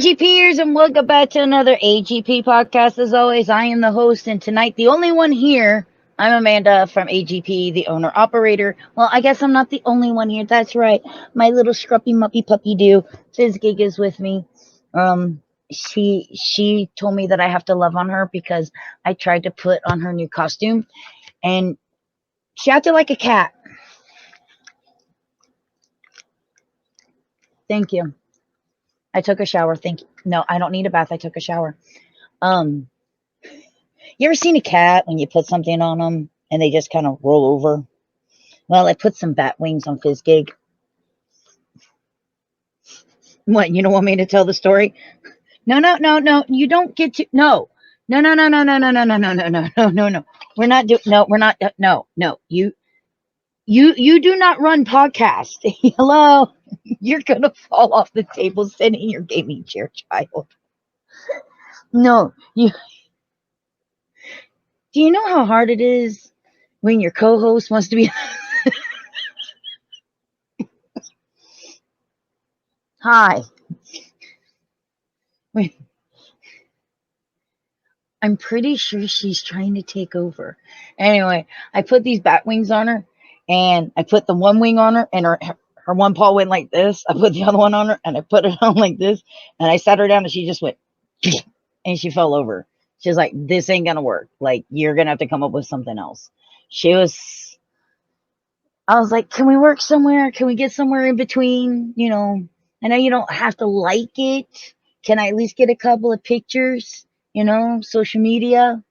AGPers, and welcome back to another AGP podcast. As always, I am the host, and tonight the only one here. I'm Amanda from AGP, the owner operator. Well, I guess I'm not the only one here. That's right. My little scruffy muppy puppy do. Gig is with me. She told me that I have to love on her because I tried to put on her new costume, and she acted like a cat. Thank you. I took a shower. Thank you. No, I don't need a bath. I took a shower. Um, You ever seen a cat when you put something on them and they just kind of roll over? Well, I put some bat wings on Gig. What, you don't want me to tell the story? No, no, no, no. You don't get to. No. No, no, no, no, no, no, no, no, no, no, no, no, no, no. We're not doing. No, we're not. No, no. You do not run podcast. Hello. You're going to fall off the table sitting in your gaming chair, child. No. Do you know how hard it is when your co-host wants to be. Hi. Wait. I'm pretty sure she's trying to take over. Anyway, I put these bat wings on her, and I put the one wing on her, and her one paw went like this. I put the other one on her, and I put it on like this, and I sat her down, and she just went, and she fell over. She's like, "This ain't gonna work. Like, you're gonna have to come up with something else." She was. I was like, "Can we work somewhere? Can we get somewhere in between? You know, I know you don't have to like it. Can I at least get a couple of pictures? You know, social media."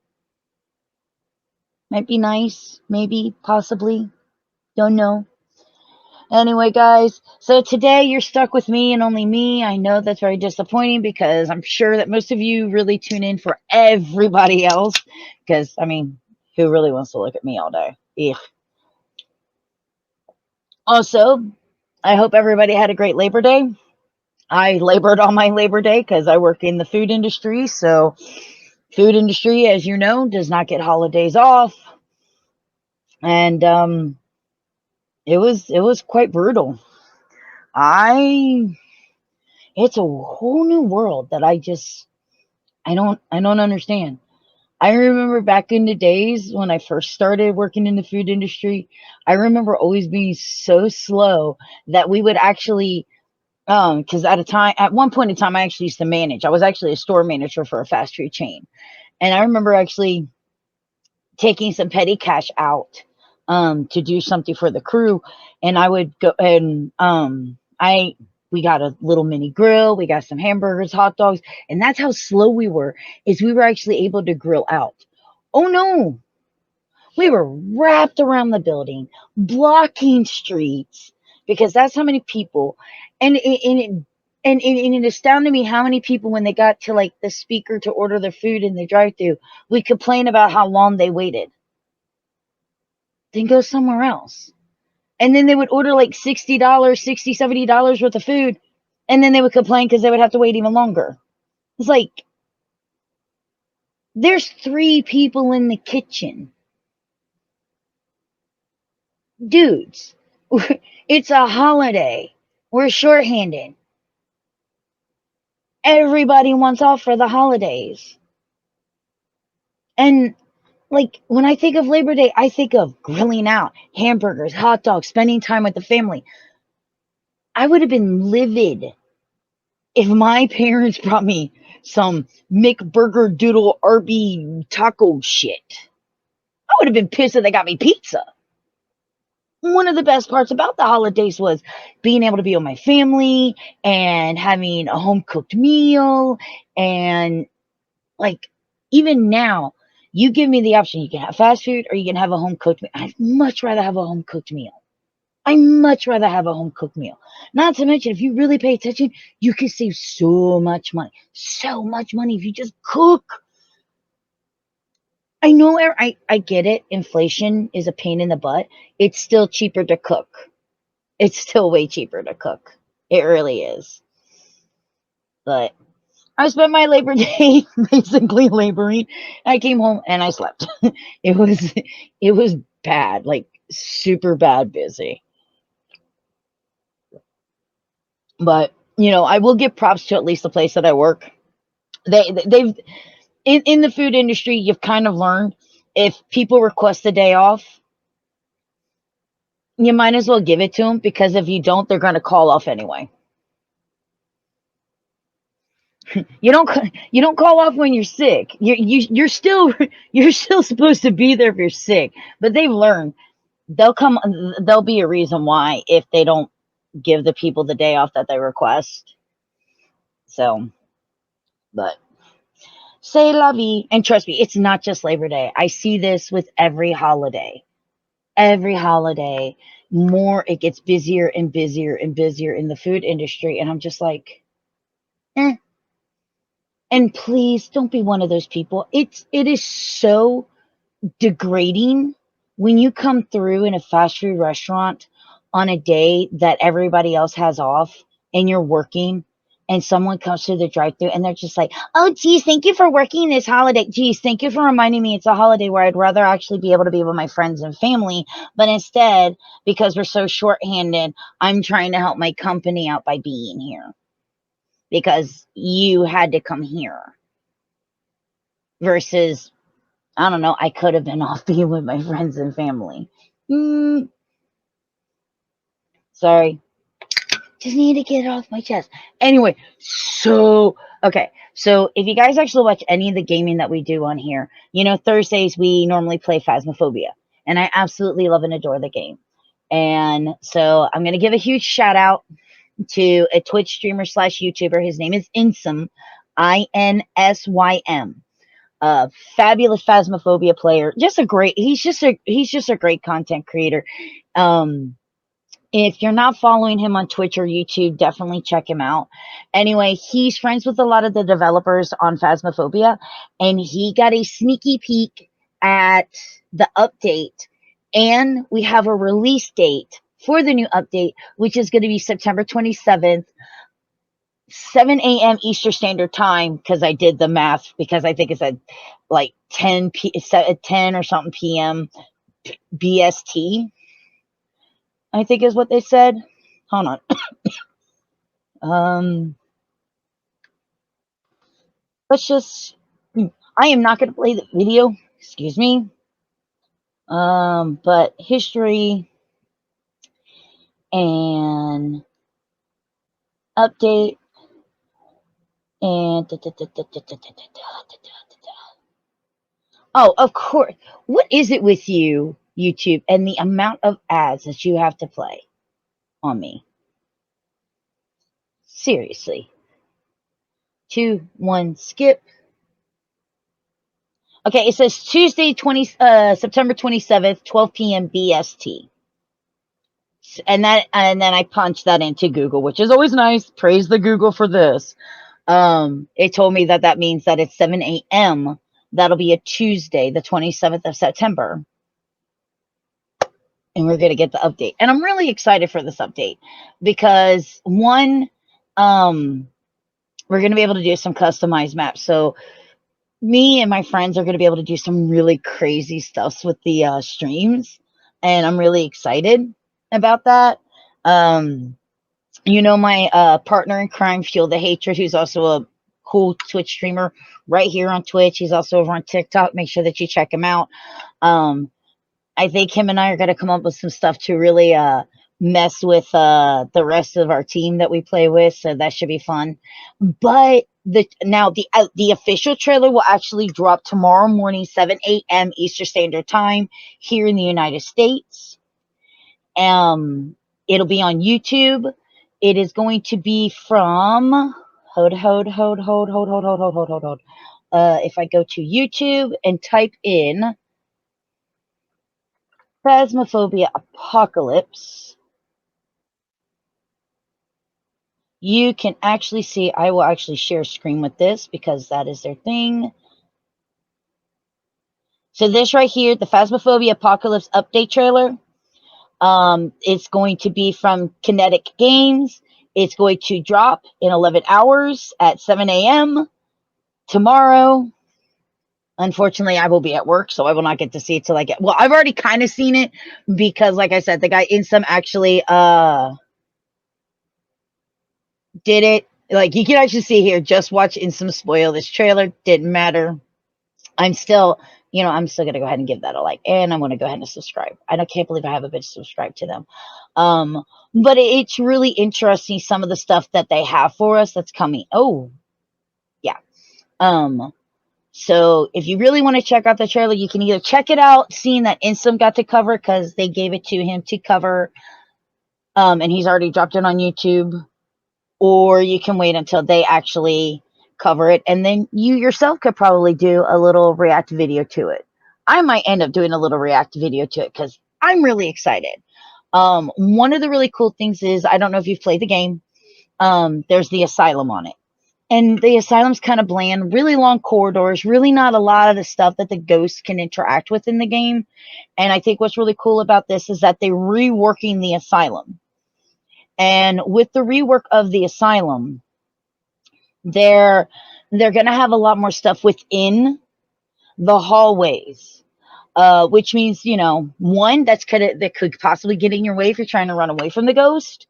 Might be nice, maybe, possibly. Don't know. Anyway, guys, so today you're stuck with me and only me. I know that's very disappointing because I'm sure that most of you really tune in for everybody else. Because, I mean, who really wants to look at me all day? Ugh. Also, I hope everybody had a great Labor Day. I labored on my Labor Day because I work in the food industry. So, food industry, as you know, does not get holidays off. And it was quite brutal. I It's a whole new world that I don't understand. I remember back in the days when I first started working in the food industry, I remember always being so slow that we would actually because at one point in time I actually used to manage. I was actually a store manager for a fast food chain. And I remember actually taking some petty cash out to do something for the crew, and I would go and I we got a little mini grill, we got some hamburgers, hot dogs, and that's how slow we were. Is we were actually able to grill out. Oh no, we were wrapped around the building, blocking streets because that's how many people, and it astounded me how many people when they got to like the speaker to order their food in the drive-thru, we complain about how long they waited. Then go somewhere else. And then they would order like $60, $70 worth of food. And then they would complain because they would have to wait even longer. It's like, there's 3 people in the kitchen. Dudes, it's a holiday. We're shorthanded. Everybody wants off for the holidays. And like when I think of Labor Day, I think of grilling out, hamburgers, hot dogs, spending time with the family. I would have been livid if my parents brought me some McBurger Doodle RB taco shit. I would have been pissed if they got me pizza. One of the best parts about the holidays was being able to be with my family and having a home cooked meal. And like, even now, you give me the option. You can have fast food or you can have a home cooked meal. I'd much rather have a home cooked meal. I much rather have a home cooked meal. Not to mention, if you really pay attention, you can save so much money. So much money if you just cook. I know, I get it. Inflation is a pain in the butt. It's still cheaper to cook. It's still way cheaper to cook. It really is. But I spent my Labor Day basically laboring. I came home and I slept. It was it was bad, like super bad busy. But I will give props to at least the place that I work. They've in the food industry, you've kind of learned if people request a day off, you might as well give it to them, because if you don't, they're going to call off anyway. You don't call off when you're sick. You're still you're still supposed to be there if you're sick. But they've learned there'll be a reason why if they don't give the people the day off that they request. So, but say la vie, and trust me, it's not just Labor Day. I see this with every holiday. Every holiday, more it gets busier and busier and busier in the food industry, and I'm just like, eh. And please don't be one of those people. It is so degrading when you come through in a fast food restaurant on a day that everybody else has off and you're working, and someone comes to the drive-thru and they're just like, "Oh, geez, thank you for working this holiday. Geez, thank you for reminding me it's a holiday where I'd rather actually be able to be with my friends and family. But instead, because we're so shorthanded, I'm trying to help my company out by being here because you had to come here." Versus, I don't know, I could have been off being with my friends and family. Sorry. Just need to get it off my chest. Anyway, okay. So if you guys actually watch any of the gaming that we do on here, Thursdays we normally play Phasmophobia. And I absolutely love and adore the game. And so I'm going to give a huge shout out to a Twitch streamer / YouTuber. His name is Insym, INSYM. Fabulous Phasmophobia player. He's just a great content creator. If you're not following him on Twitch or YouTube, definitely check him out. Anyway, he's friends with a lot of the developers on Phasmophobia, and he got a sneaky peek at the update. And we have a release date for the new update, which is going to be September 27th, 7 a.m. Eastern Standard Time, because I did the math, because I think it's at like 10 or something p.m. BST, I think is what they said. Hold on. Let's just. I am not going to play the video. Excuse me. But history and update and. Oh, of course. What is it with you, YouTube, and the amount of ads that you have to play on me? Seriously. 2, 1, skip. Okay, it says Tuesday, September 27th, 12 p.m. BST. And then I punched that into Google, which is always nice. Praise the Google for this. It told me that means that it's 7 a.m. That'll be a Tuesday, the 27th of September. And we're going to get the update. And I'm really excited for this update because, one, we're going to be able to do some customized maps. So me and my friends are going to be able to do some really crazy stuff with the streams. And I'm really excited about that. My partner in crime, Fuel the Hatred, who's also a cool Twitch streamer right here on Twitch. He's also over on TikTok. Make sure that you check him out. I think him and I are going to come up with some stuff to really mess with the rest of our team that we play with. So that should be fun. But the official trailer will actually drop tomorrow morning, 7 a.m. Eastern Standard Time here in the United States. It'll be on YouTube. It is going to be from hold. If I go to YouTube and type in Phasmophobia Apocalypse, you can actually see, I will actually share screen with this because that is their thing. So this right here, the Phasmophobia Apocalypse update trailer, it's going to be from Kinetic Games. It's going to drop in 11 hours at 7 a.m. tomorrow. Unfortunately, I will be at work, so I will not get to see it till I get. Well, I've already kind of seen it because, like I said, the guy Insum actually Did it. Like, you can actually see here, just watch in some spoil this trailer. Didn't matter. I'm still, I'm still going to go ahead and give that a like. And I'm going to go ahead and subscribe. Can't believe I haven't been subscribed to them. Um, but it's really interesting, some of the stuff that they have for us that's coming. Oh, yeah. Um, so if you really want to check out the trailer, you can either check it out, seeing that Insum got to cover because they gave it to him to cover, and he's already dropped it on YouTube, or you can wait until they actually cover it, and then you yourself could probably do a little react video to it. I might end up doing a little react video to it because I'm really excited. One of the really cool things is, I don't know if you've played the game. There's the asylum on it. And the asylum's kind of bland, really long corridors, really not a lot of the stuff that the ghosts can interact with in the game. And I think what's really cool about this is that they're reworking the asylum. And with the rework of the asylum, they're going to have a lot more stuff within the hallways. Which means, one, that could possibly get in your way if you're trying to run away from the ghost.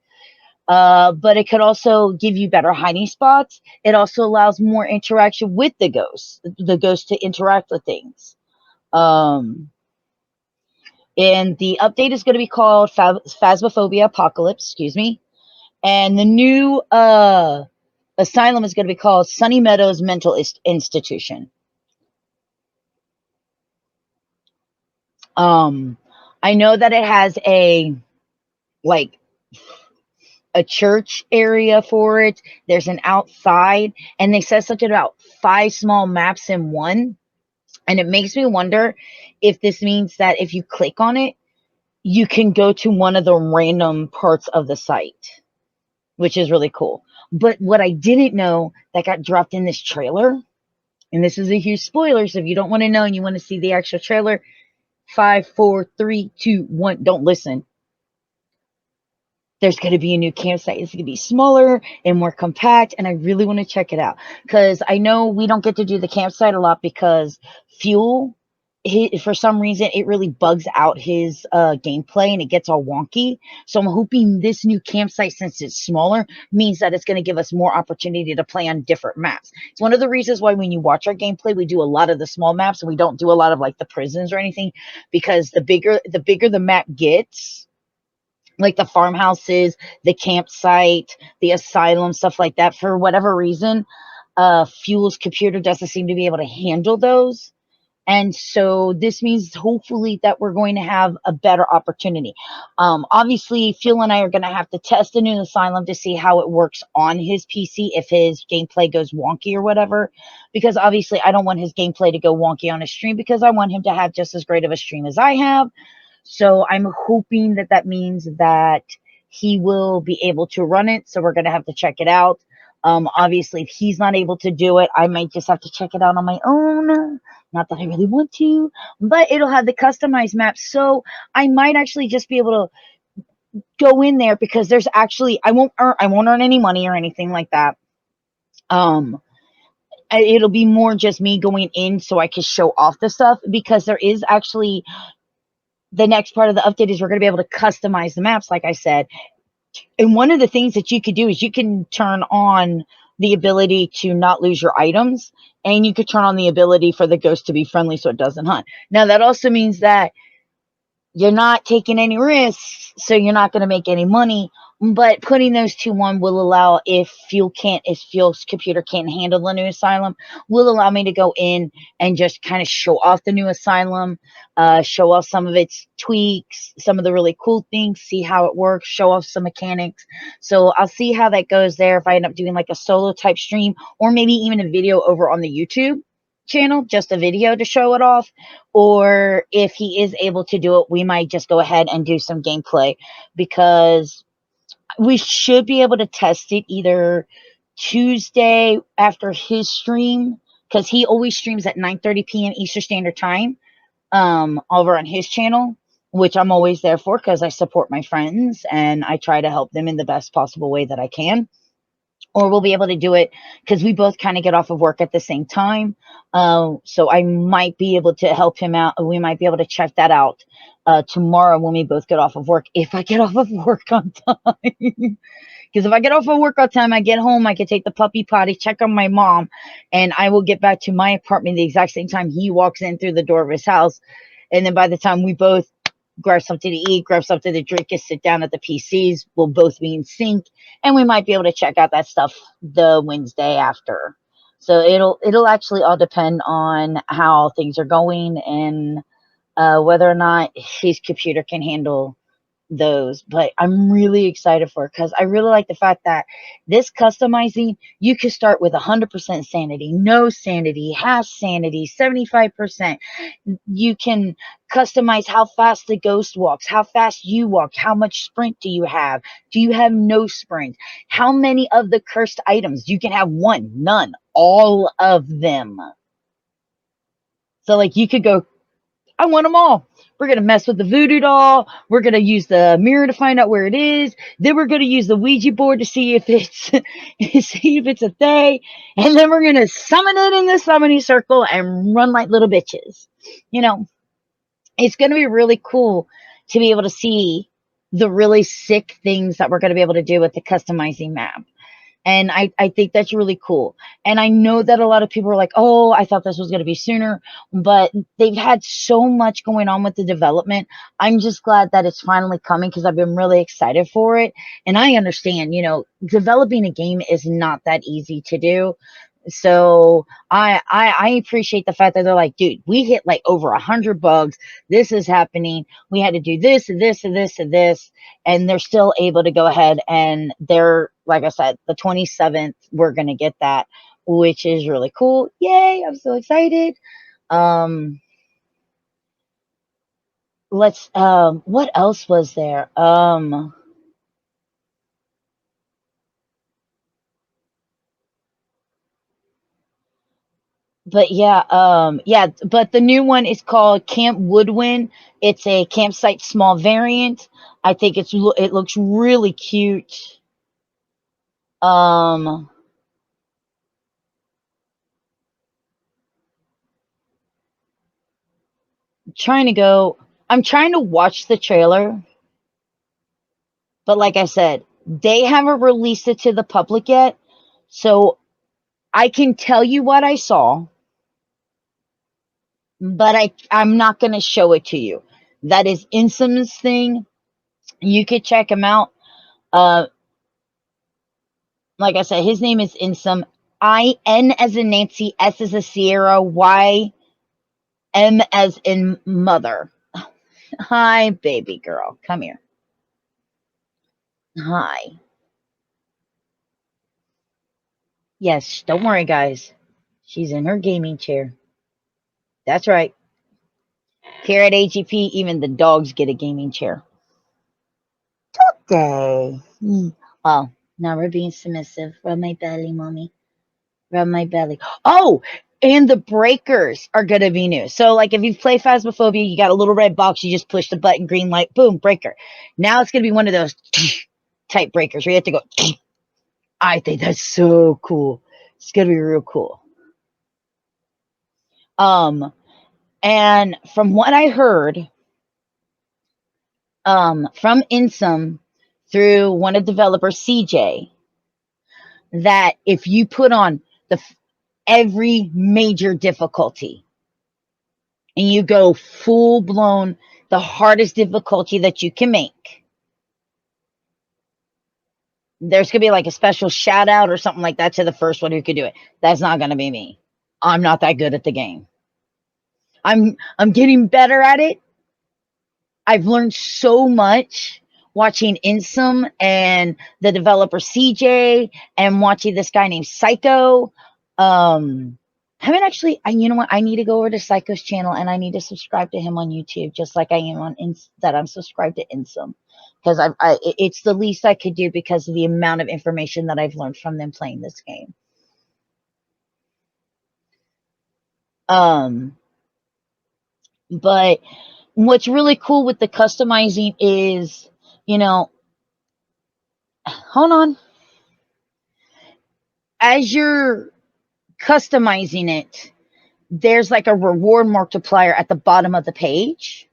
But it could also give you better hiding spots. It also allows more interaction with the ghost to interact with things. And the update is going to be called Phasmophobia Apocalypse, excuse me. And the new asylum is going to be called Sunny Meadows Mental Institution. I know that it has like a church area for it. There's an outside, and they said something about 5 small maps in one. And it makes me wonder if this means that if you click on it, you can go to one of the random parts of the site, which is really cool. But what I didn't know that got dropped in this trailer, and this is a huge spoiler, so if you don't want to know and you want to see the actual trailer, 5, 4, 3, 2, 1, don't listen. There's going to be a new campsite. It's going to be smaller and more compact, and I really want to check it out because I know we don't get to do the campsite a lot because fuel, for some reason, it really bugs out his gameplay and it gets all wonky. So I'm hoping this new campsite, since it's smaller, means that it's going to give us more opportunity to play on different maps. It's one of the reasons why when you watch our gameplay, we do a lot of the small maps and we don't do a lot of like the prisons or anything, because the bigger the map gets, like the farmhouses, the campsite, the asylum, stuff like that, for whatever reason, Fuel's computer doesn't seem to be able to handle those. And so this means hopefully that we're going to have a better opportunity. Obviously, Fuel and I are going to have to test the new asylum to see how it works on his PC, if his gameplay goes wonky or whatever. Because obviously, I don't want his gameplay to go wonky on his stream, because I want him to have just as great of a stream as I have. So I'm hoping that that means that he will be able to run it. So we're going to have to check it out. Obviously, if he's not able to do it, I might just have to check it out on my own. Not that I really want to, but it'll have the customized map. So I might actually just be able to go in there, because there's actually, I won't earn any money or anything like that. It'll be more just me going in so I can show off the stuff, because there is actually, the next part of the update is we're going to be able to customize the maps, like I said. And one of the things that you could do is you can turn on the ability to not lose your items, and you could turn on the ability for the ghost to be friendly so it doesn't hunt. Now, that also means that you're not taking any risks, so you're not going to make any money. But putting those two on will allow, if Fuel's computer can't handle the new asylum, will allow me to go in and just kind of show off the new asylum, show off some of its tweaks, some of the really cool things, see how it works, show off some mechanics. So I'll see how that goes there, if I end up doing like a solo type stream, or maybe even a video over on the YouTube channel, just a video to show it off. Or if he is able to do it, we might just go ahead and do some gameplay, because we should be able to test it either Tuesday after his stream, because he always streams at 9:30 p.m. Eastern Standard Time, over on his channel, which I'm always there for, because I support my friends and I try to help them in the best possible way that I can. Or we'll be able to do it because we both kind of get off of work at the same time. So I might be able to help him out. We might be able to check that out tomorrow when we both get off of work, if I get off of work on time. Because if I get off of work on time, I get home, I can take the puppy potty, check on my mom, and I will get back to my apartment the exact same time he walks in through the door of his house. And then by the time we both grab something to eat, grab something to drink, and sit down at the PCs, we'll both be in sync, and we might be able to check out that stuff the Wednesday after. So it'll actually all depend on how things are going and whether or not his computer can handle those. But I'm really excited for it because I really like the fact that this customizing, you can start with 100% sanity, no sanity, half sanity, 75%. You can customize how fast the ghost walks, how fast you walk, how much sprint do you have no sprint, how many of the cursed items, you can have one, none, all of them. So like you could go, I want them all. We're going to mess with the voodoo doll. We're going to use the mirror to find out where it is. Then we're going to use the Ouija board to see if it's see if it's a they. And then we're going to summon it in the summoning circle and run like little bitches. You know, it's going to be really cool to be able to see the really sick things that we're going to be able to do with the customizing map. And I think that's really cool. And I know that a lot of people are like, oh, I thought this was going to be sooner, but they've had so much going on with the development. I'm just glad that it's finally coming because I've been really excited for it. And I understand, developing a game is not that easy to do. So I appreciate the fact that they're like, dude, we hit like over 100 bugs. This is happening. We had to do this and this and this and this, and they're still able to go ahead and they're, like I said, the 27th, we're gonna get that, which is really cool. Yay! I'm so excited. Um, let's. What else was there? But yeah, but the new one is called Camp Woodwind. It's a campsite small variant. I think it looks really cute. Um, trying to go. I'm trying to watch the trailer, but like I said, they haven't released it to the public yet, so I can tell you what I saw, but I'm not going to show it to you. That is Insom's thing. You could check him out. Uh, like I said, his name is Insom. IN as in Nancy, S as in Sierra, YM as in mother. Hi, baby girl. Come here. Hi. Yes, don't worry, guys. She's in her gaming chair. That's right. Here at AGP, even the dogs get a gaming chair. Okay. Oh, now we're being submissive. Rub my belly, mommy. Rub my belly. Oh, and the breakers are going to be new. So, like, if you play Phasmophobia, you got a little red box. You just push the button, green light, boom, breaker. Now it's going to be one of those type breakers where you have to go. I think that's so cool. It's going to be real cool. And from what I heard, from Insom through one of the developers, CJ, that if you put on every major difficulty and you go full blown, the hardest difficulty that you can make, there's gonna be like a special shout out or something like that to the first one who could do it. That's not gonna be me. I'm not that good at the game. I'm getting better at it. I've learned so much watching Insum and the developer CJ and watching this guy named Psycho. Haven't actually, you know what? I need to go over to Psycho's channel and I need to subscribe to him on YouTube, just like I am on that I'm subscribed to Insum, because it's the least I could do because of the amount of information that I've learned from them playing this game. But what's really cool with the customizing is, hold on, as you're customizing it, there's like a reward multiplier at the bottom of the page.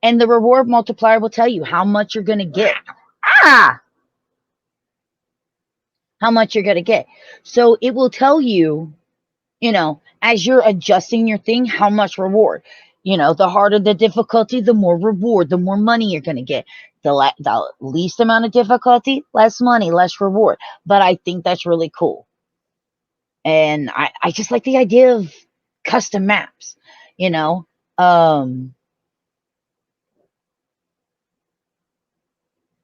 And the reward multiplier will tell you how much you're going to get. Ah! how much you're going to get. So it will tell you, as you're adjusting your thing, how much reward. The harder the difficulty, the more reward, the more money you're going to get. The least amount of difficulty, less money, less reward. But I think that's really cool. And I just like the idea of custom maps, you know.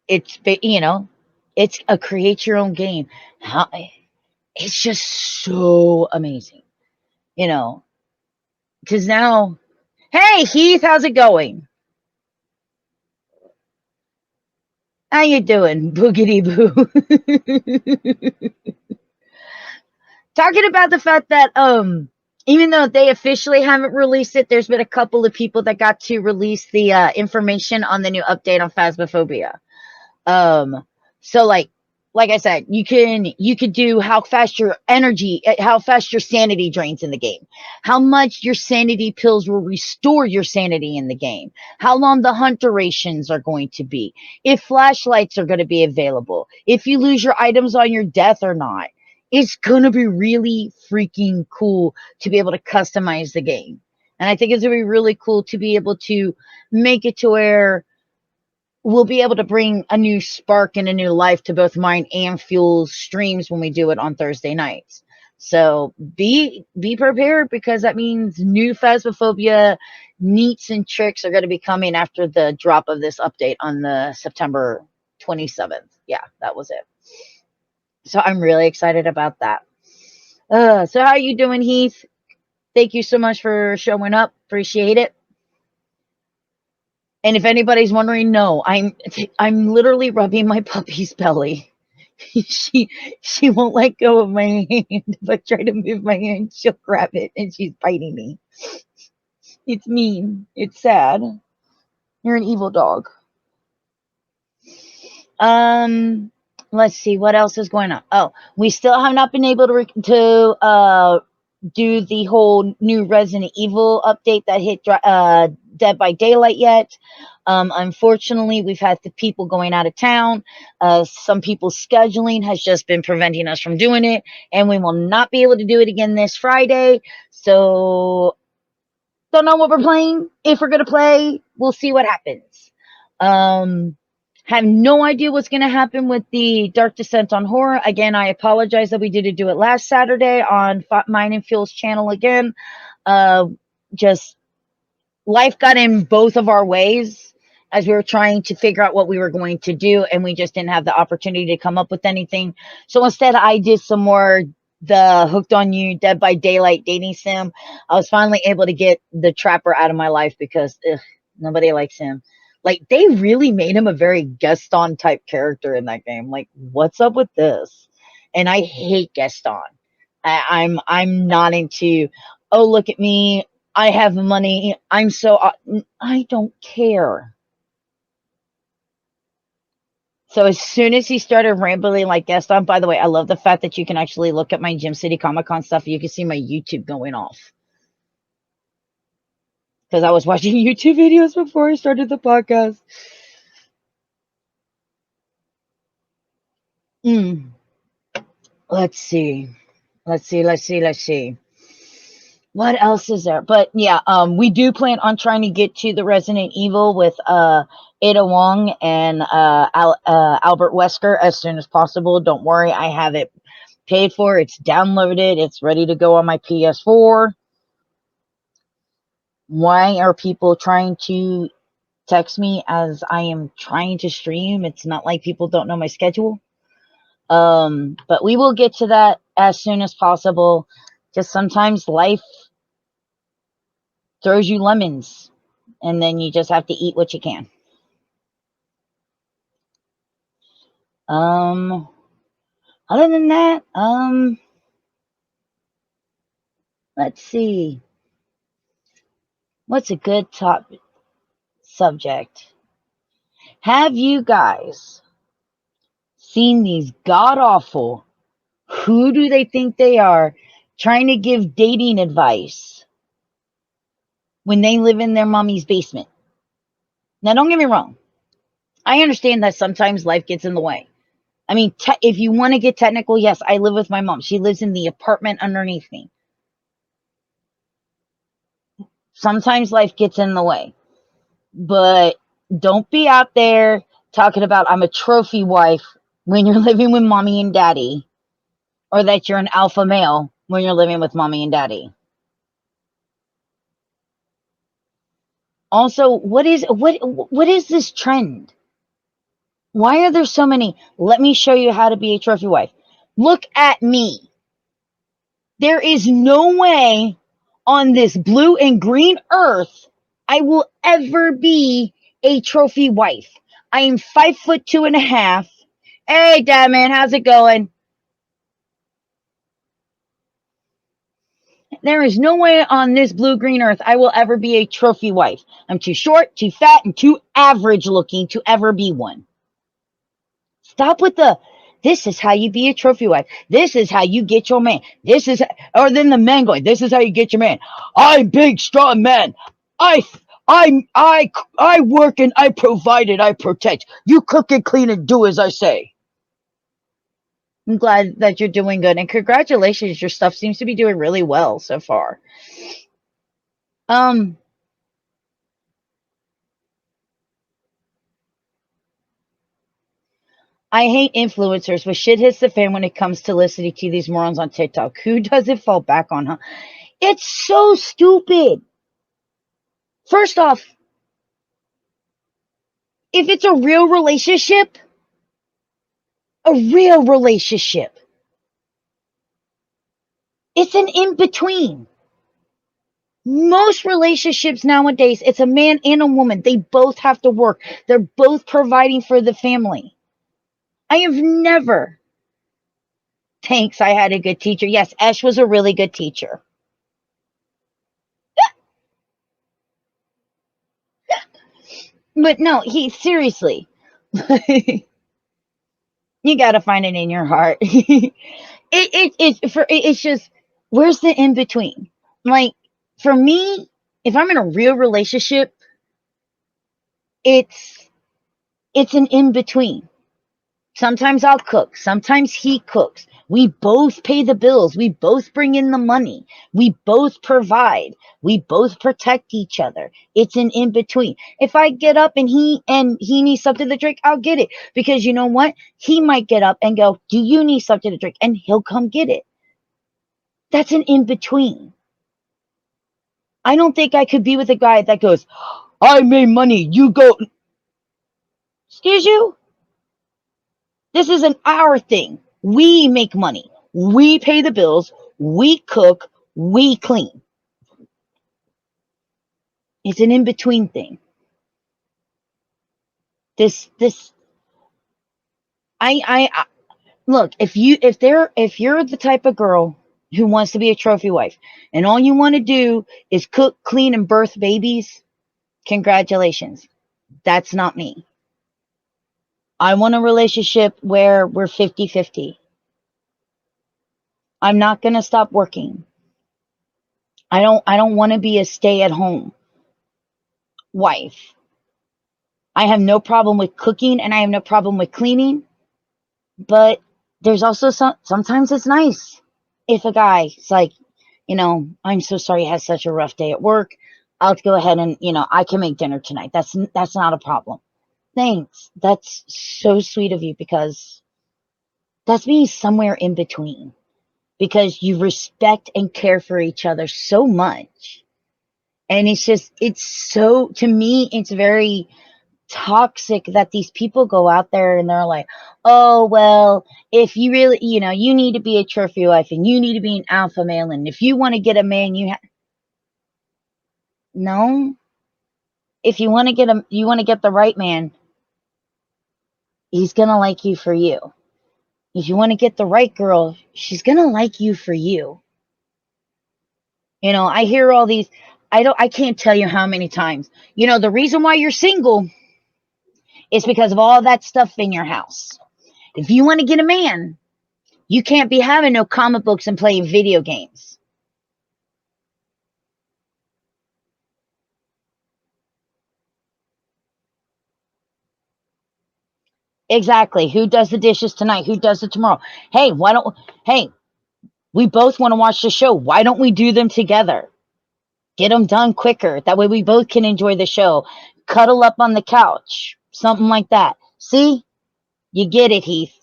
It's, it's a create your own game. How, it's just so amazing, you know, because now, hey, Heath, how's it going? How you doing, boogity boo? Talking about the fact that even though they officially haven't released it, there's been a couple of people that got to release the information on the new update on Phasmophobia. So like I said, you could do how fast your energy, how fast your sanity drains in the game, how much your sanity pills will restore your sanity in the game, how long the hunt durations are going to be, if flashlights are going to be available, if you lose your items on your death or not. It's going to be really freaking cool to be able to customize the game. And I think it's going to be really cool to be able to make it to where we'll be able to bring a new spark and a new life to both mine and Fuel's streams when we do it on Thursday nights. So be prepared, because that means new Phasmophobia neats and tricks are going to be coming after the drop of this update on the September 27th. Yeah, that was it. So I'm really excited about that. So how are you doing, Heath? Thank you so much for showing up. Appreciate it. And if anybody's wondering, no, I'm literally rubbing my puppy's belly. she she won't let go of my hand. If I try to move my hand, she'll grab it and she's biting me. It's mean. It's sad. You're an evil dog. Um, let's see what else is going on. Oh, we still have not been able to do the whole new Resident Evil update that hit Dead by Daylight yet. Unfortunately, we've had the people going out of town. Some people's scheduling has just been preventing us from doing it, and we will not be able to do it again this Friday. So, don't know what we're playing. If we're gonna play, we'll see what happens. Have no idea what's going to happen with the Dark Descent on Horror. Again, I apologize that we didn't do it last Saturday on Mine and Fuel's channel again. Just life got in both of our ways as we were trying to figure out what we were going to do, and we just didn't have the opportunity to come up with anything. So instead, I did some more the Hooked on You Dead by Daylight dating sim. I was finally able to get the Trapper out of my life because nobody likes him. Like, they really made him a very Gaston type character in that game. Like, what's up with this? And I hate Gaston. I'm not into, oh, look at me, I have money, I'm so, I don't care. So as soon as he started rambling like Gaston, by the way, I love the fact that you can actually look at my Gym City Comic Con stuff. You can see my YouTube going off. Because I was watching YouTube videos before I started the podcast. Let's see. Let's see. What else is there? But yeah, we do plan on trying to get to the Resident Evil with Ada Wong and Albert Wesker as soon as possible. Don't worry, I have it paid for. It's downloaded. It's ready to go on my PS4. Why are people trying to text me as I am trying to stream? It's not like people don't know my schedule. But we will get to that as soon as possible. Just sometimes life throws you lemons, and then you just have to eat what you can. Other than that, let's see. What's a good top subject? Have you guys seen these god awful, who do they think they are, trying to give dating advice when they live in their mommy's basement? Now, don't get me wrong. I understand that sometimes life gets in the way. I mean, if you want to get technical, yes, I live with my mom. She lives in the apartment underneath me. Sometimes life gets in the way, but don't be out there talking about I'm a trophy wife when you're living with mommy and daddy, or that you're an alpha male when you're living with mommy and daddy. Also, what is this trend? Why are there so many? Let me show you how to be a trophy wife. Look at me. There is no way on this blue and green earth I will ever be a trophy wife. I am 5'2.5". Hey, Dad, man, how's it going? There is no way on this blue green earth I will ever be a trophy wife. I'm too short, too fat, and too average looking to ever be one. Stop with the, this is how you be a trophy wife. This is how you get your man. This is, or then the man going, this is how you get your man. I'm big, strong man. I, I work and I provide and I protect. You cook and clean and do as I say. I'm glad that you're doing good, and congratulations. Your stuff seems to be doing really well so far. Um, I hate influencers, but shit hits the fan when it comes to listening to these morons on TikTok. Who does it fall back on, huh? It's so stupid. First off, if it's a real relationship, it's an in between. Most relationships nowadays, it's a man and a woman. They both have to work. They're both providing for the family. I have never, thanks, I had a good teacher. Yes, Esh was a really good teacher. But no, he seriously, you got to find it in your heart. It's just, where's the in between? Like, for me, if I'm in a real relationship, it's it's an in between. Sometimes I'll cook, sometimes he cooks. We both pay the bills, we both bring in the money, we both provide, we both protect each other. It's an in between. If I get up and he needs something to drink, I'll get it, because you know what? He might get up and go, "Do you need something to drink?" and he'll come get it. That's an in between. I don't think I could be with a guy that goes, "I made money, you go." Excuse you? This is an our thing. We make money. We pay the bills. We cook. We clean. It's an in between thing. This I look, if you're the type of girl who wants to be a trophy wife and all you want to do is cook, clean, and birth babies, congratulations. That's not me. I want a relationship where we're 50-50. I'm not going to stop working. I don't want to be a stay-at-home wife. I have no problem with cooking and I have no problem with cleaning, but there's also sometimes it's nice if a guy's like, "I'm so sorry you had such a rough day at work. I'll go ahead and, I can make dinner tonight. That's not a problem." Thanks. That's so sweet of you, because that's me somewhere in between, because you respect and care for each other so much. And it's so, to me, it's very toxic that these people go out there and they're like, "Oh, well, if you really, you need to be a trophy wife and you need to be an alpha male. And if you want to get a man, no, if you want to get the right man, he's going to like you for you. If you want to get the right girl, she's going to like you for you." I hear all these, I can't tell you how many times, the reason why you're single is because of all that stuff in your house. If you want to get a man, you can't be having no comic books and playing video games. Exactly. Who does the dishes tonight? Who does it tomorrow? Hey, hey, we both want to watch the show. Why don't we do them together? Get them done quicker. That way we both can enjoy the show. Cuddle up on the couch. Something like that. See? You get it, Heath.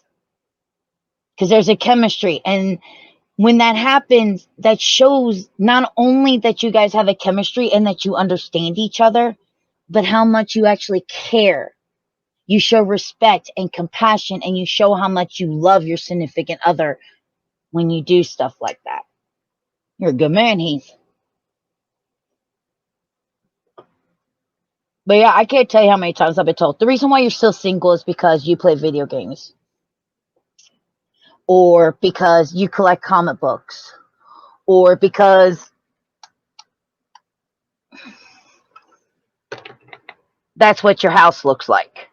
Because there's a chemistry. And when that happens, that shows not only that you guys have a chemistry and that you understand each other, but how much you actually care. You show respect and compassion, and you show how much you love your significant other when you do stuff like that. You're a good man, Heath. But yeah, I can't tell you how many times I've been told the reason why you're still single is because you play video games, or because you collect comic books, or because that's what your house looks like.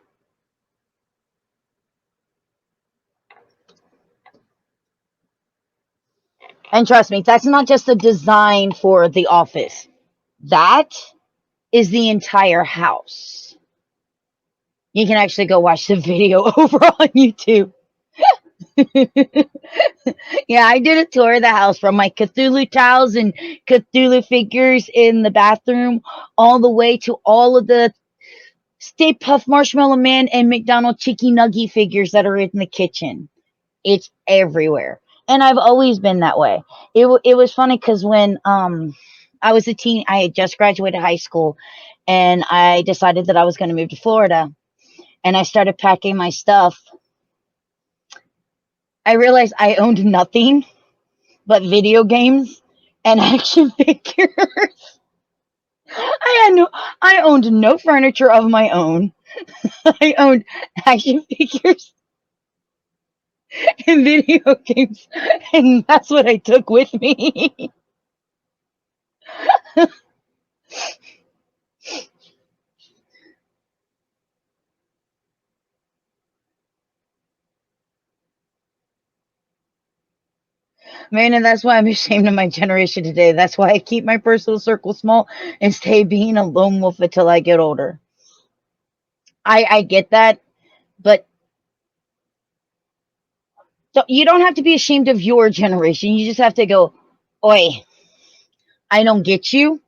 And trust me, that's not just a design for the office. That is the entire house. You can actually go watch the video over on YouTube. Yeah, I did a tour of the house from my Cthulhu towels and Cthulhu figures in the bathroom all the way to all of the Stay Puft Marshmallow Man and McDonald Chicky Nugget figures that are in the kitchen. It's everywhere. And I've always been that way. It was funny because when I was a teen, I had just graduated high school, and I decided that I was going to move to Florida, and I started packing my stuff. I realized I owned nothing but video games and action figures. I owned no furniture of my own. I owned action figures and video games, and that's what I took with me. Man, and that's why I'm ashamed of my generation today. That's why I keep my personal circle small and stay being a lone wolf until I get older. I get that, but you don't have to be ashamed of your generation. You just have to go, oi, I don't get you.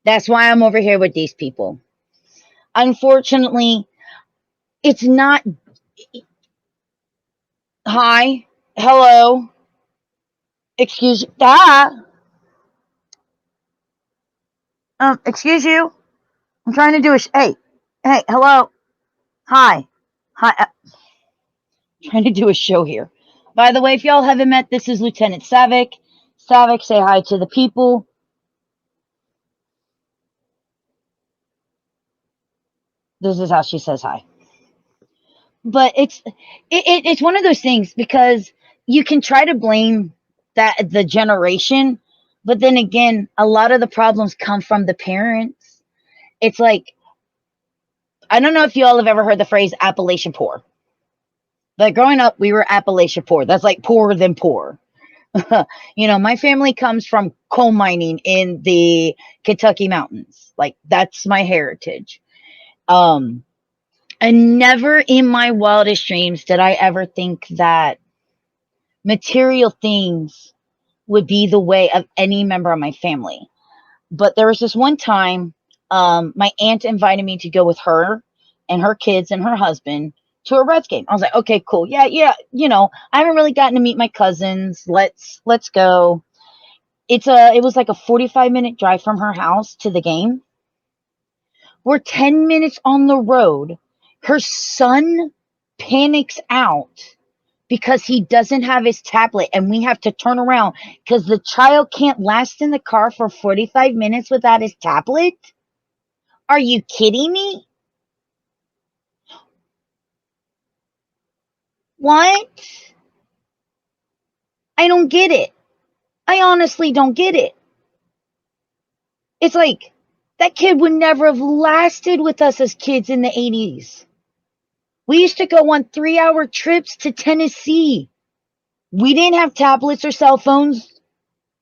That's why I'm over here with these people. Unfortunately, it's not hi, hello, excuse excuse you. I'm trying to do hey, hello, hi, trying to do a show here. By the way, if y'all haven't met, this is Lieutenant Savick. Savick, say hi to the people. This is how she says hi. But it's one of those things because you can try to blame the generation, but then again, a lot of the problems come from the parents. It's like, I don't know if you all have ever heard the phrase Appalachian poor. But growing up, we were Appalachian poor. That's like poorer than poor. My family comes from coal mining in the Kentucky mountains. Like, that's my heritage. And never in my wildest dreams did I ever think that material things would be the way of any member of my family. But there was this one time, my aunt invited me to go with her and her kids and her husband to a Reds game. I was like, okay, cool. Yeah. I haven't really gotten to meet my cousins. Let's go. It was like a 45-minute drive from her house to the game. We're 10 minutes on the road. Her son panics out because he doesn't have his tablet, and we have to turn around because the child can't last in the car for 45 minutes without his tablet. Are you kidding me? What? I don't get it. I honestly don't get it. It's like that kid would never have lasted with us as kids in the 80s. We used to go on 3-hour trips to Tennessee. We didn't have tablets or cell phones.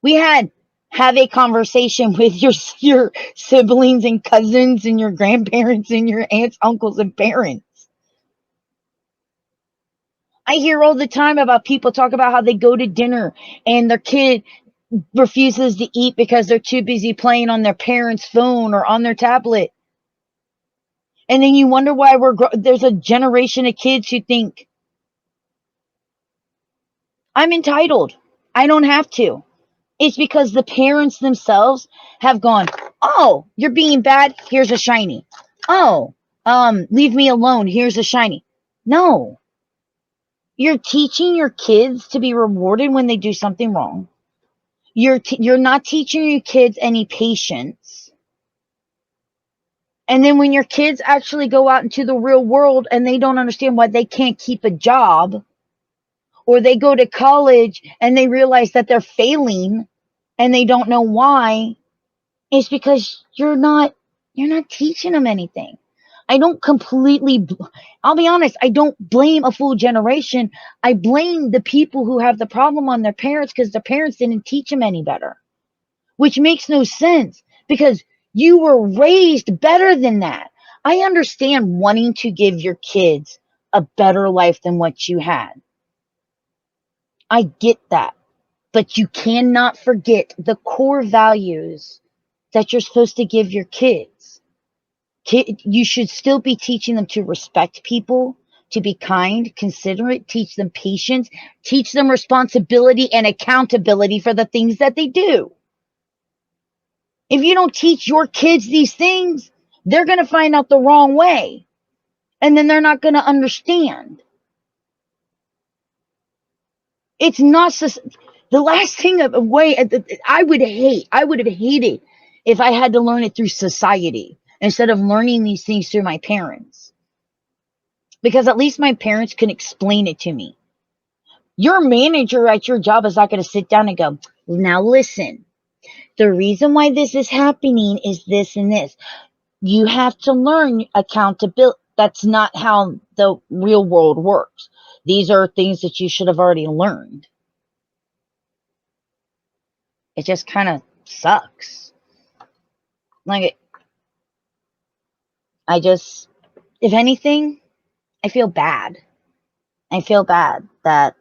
We had have a conversation with your siblings and cousins and your grandparents and your aunts, uncles, and parents. I hear all the time about people talk about how they go to dinner and their kid refuses to eat because they're too busy playing on their parents' phone or on their tablet. And then you wonder why there's a generation of kids who think, I'm entitled. I don't have to. It's because the parents themselves have gone, oh, you're being bad. Here's a shiny. Oh, leave me alone. Here's a shiny. No, you're teaching your kids to be rewarded when they do something wrong. You're not teaching your kids any patience. And then when your kids actually go out into the real world and they don't understand why they can't keep a job, or they go to college and they realize that they're failing and they don't know why, it's because you're not teaching them anything. I don't completely, I'll be honest, I don't blame a full generation. I blame the people who have the problem on their parents because their parents didn't teach them any better, which makes no sense because you were raised better than that. I understand wanting to give your kids a better life than what you had. I get that. But you cannot forget the core values that you're supposed to give your kids. You should still be teaching them to respect people, to be kind, considerate, teach them patience, teach them responsibility and accountability for the things that they do. If you don't teach your kids these things, they're going to find out the wrong way. And then they're not going to understand. It's not the last thing of way I would have hated if I had to learn it through society instead of learning these things through my parents. Because at least my parents can explain it to me. Your manager at your job is not going to sit down and go, now listen, the reason why this is happening is this and this. You have to learn accountability. That's not how the real world works. These are things that you should have already learned. It just kind of sucks. Like, if anything, I feel bad. I feel bad that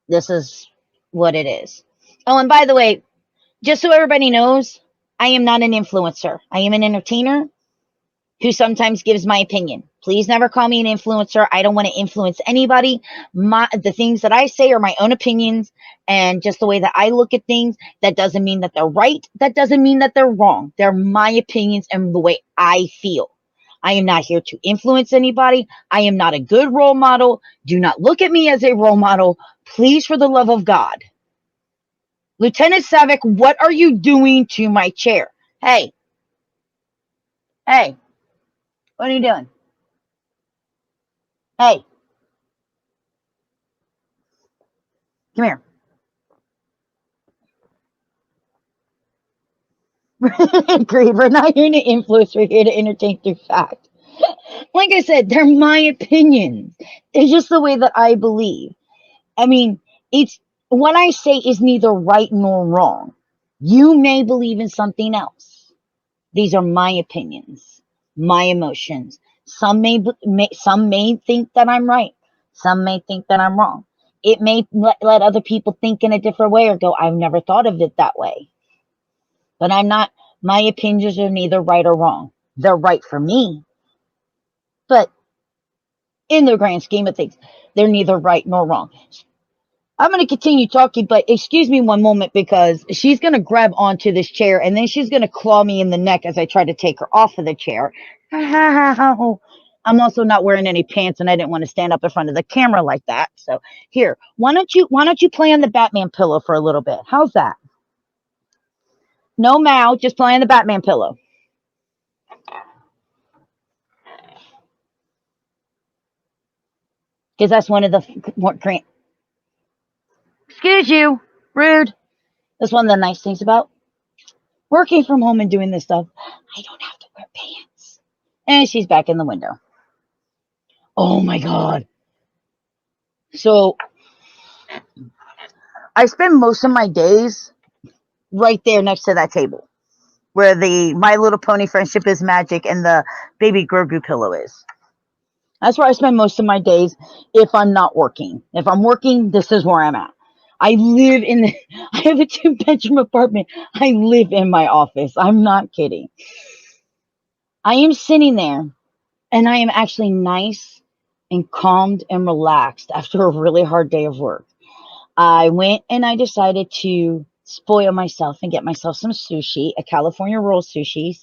this is what it is. Oh, and by the way, just so everybody knows, I am not an influencer. I am an entertainer who sometimes gives my opinion. Please never call me an influencer. I don't want to influence anybody. The things that I say are my own opinions and just the way that I look at things. That doesn't mean that they're right. That doesn't mean that they're wrong. They're my opinions and the way I feel. I am not here to influence anybody. I am not a good role model. Do not look at me as a role model. Please, for the love of God. Lieutenant Savick, what are you doing to my chair? Hey. Hey. What are you doing? Hey. Come here. Agreed. We're not here to influence. We're here to entertain through fact. Like I said, they're my opinions. It's just the way that I believe. I mean, it's what I say is neither right nor wrong. You may believe in something else. These are my opinions, my emotions. Some may think that I'm right. Some may think that I'm wrong. It may let other people think in a different way or go, I've never thought of it that way. But my opinions are neither right or wrong. They're right for me. But in the grand scheme of things, they're neither right nor wrong. I'm going to continue talking, but excuse me one moment because she's going to grab onto this chair and then she's going to claw me in the neck as I try to take her off of the chair. I'm also not wearing any pants and I didn't want to stand up in front of the camera like that. So here, why don't you play on the Batman pillow for a little bit? How's that? No mouth, just play on the Batman pillow. Because that's one of the excuse you, rude. That's one of the nice things about working from home and doing this stuff. I don't have to wear pants. And she's back in the window. Oh my God. So I spend most of my days right there next to that table where the My Little Pony Friendship is Magic and the Baby Grogu pillow is. That's where I spend most of my days if I'm not working. If I'm working, this is where I'm at. I live in the, I have a 2-bedroom apartment. I live in my office. I'm not kidding. I am sitting there and I am actually nice and calmed and relaxed after a really hard day of work. I went and I decided to spoil myself and get myself some sushi, a California roll sushi,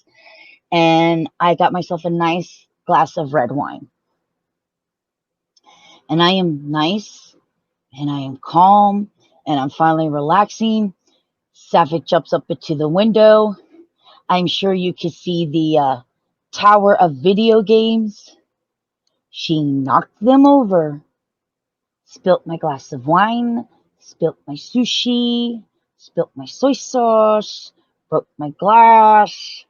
and I got myself a nice glass of red wine. And I am nice and I am calm and I'm finally relaxing. Sapphic jumps up into the window. I'm sure you can see the tower of video games. She knocked them over, spilt my glass of wine, spilt my sushi, spilt my soy sauce, broke my glass.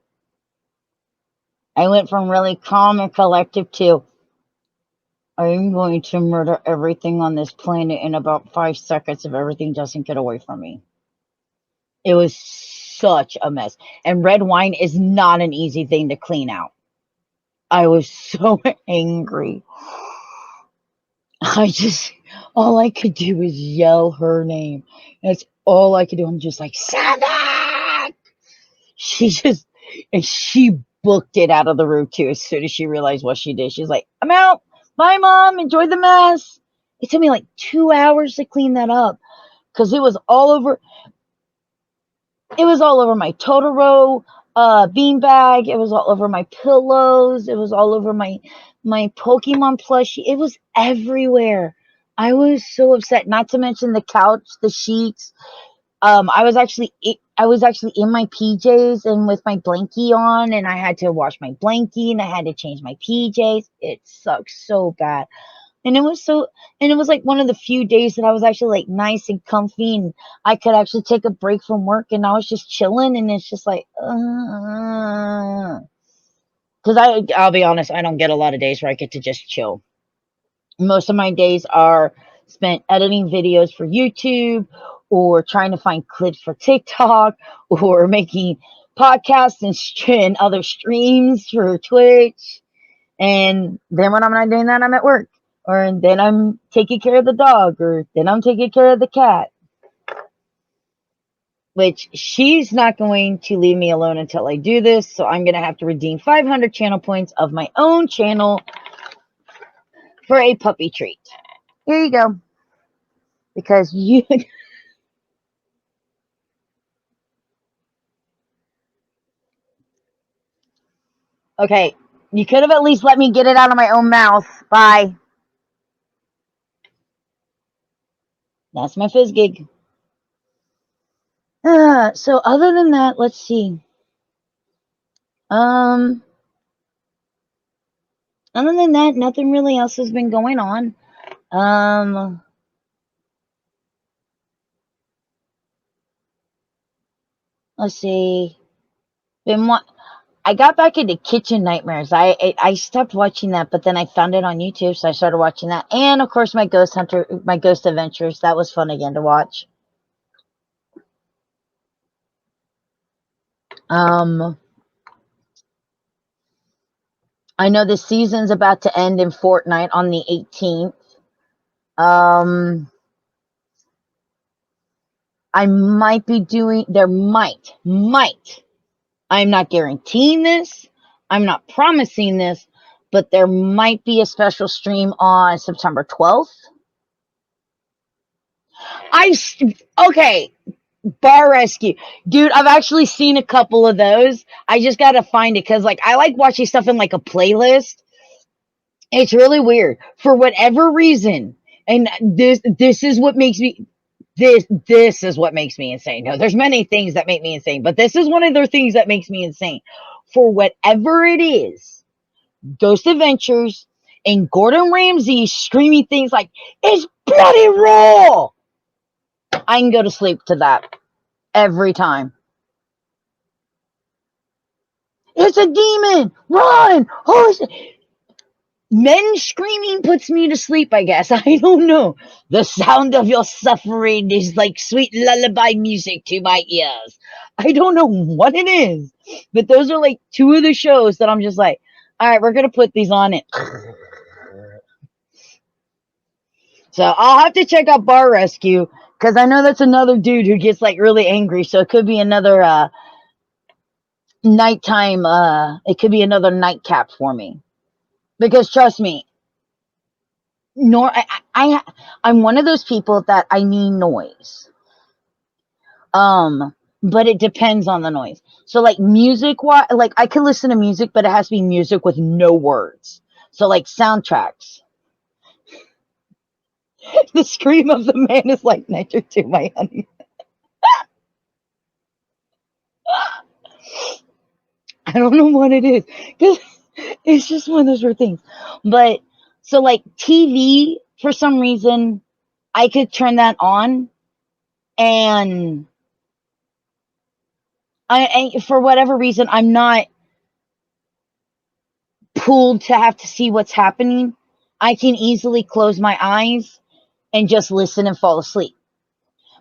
I went from really calm and collective to I'm going to murder everything on this planet in about 5 seconds if everything doesn't get away from me. It was such a mess. And red wine is not an easy thing to clean out. I was so angry. All I could do was yell her name. That's all I could do. I'm just like, Savak! And she booked it out of the room too as soon as she realized what she did. She's like, I'm out. Bye, Mom. Enjoy the mess. It took me like 2 hours to clean that up because it was all over. It was all over my Totoro beanbag. It was all over my pillows. It was all over my Pokemon plushie. It was everywhere. I was so upset. Not to mention the couch, the sheets. I was actually in my PJs and with my blankie on, and I had to wash my blankie and I had to change my PJs. It sucks so bad. And it was like one of the few days that I was actually like nice and comfy and I could actually take a break from work and I was just chilling and it's just like, because I'll be honest, I don't get a lot of days where I get to just chill. Most of my days are spent editing videos for YouTube or trying to find clips for TikTok or making podcasts and other streams for Twitch. And then when I'm not doing that, I'm at work. Or then I'm taking care of the dog, or then I'm taking care of the cat. Which she's not going to leave me alone until I do this. So I'm going to have to redeem 500 channel points of my own channel for a puppy treat. Here you go. Because you. Okay. You could have at least let me get it out of my own mouth. Bye. That's my fizz gig. So other than that, let's see. Other than that, nothing really else has been going on. Let's see. I got back into Kitchen Nightmares. I stopped watching that, but then I found it on YouTube, so I started watching that. And of course, my Ghost Adventures. That was fun again to watch. I know the season's about to end in Fortnite on the 18th. I might be doing. There might. I'm not guaranteeing this. I'm not promising this, but there might be a special stream on September 12th. Okay, Bar Rescue. Dude, I've actually seen a couple of those. I just gotta find it because like I like watching stuff in like a playlist. It's really weird. For whatever reason, and this is what makes me this is what makes me insane. No, there's many things that make me insane, but this is one of the things that makes me insane. For whatever it is, Ghost Adventures and Gordon Ramsay screaming things like, it's bloody raw! I can go to sleep to that every time. It's a demon! Run! Men screaming puts me to sleep, I guess. I don't know. The sound of your suffering is like sweet lullaby music to my ears. I don't know what it is, but those are like two of the shows that I'm just like, all right, we're going to put these on it. So I'll have to check out Bar Rescue because I know that's another dude who gets like really angry. So it could be another nighttime. It could be another nightcap for me because trust me, nor I'm one of those people that I need noise. But it depends on the noise. So like music, like I can listen to music, but it has to be music with no words. So like soundtracks. The scream of the man is like nectar to my honey. I don't know what it is because it's just one of those weird things. But so like TV, for some reason, I could turn that on, and for whatever reason, I'm not pulled to have to see what's happening. I can easily close my eyes and just listen and fall asleep.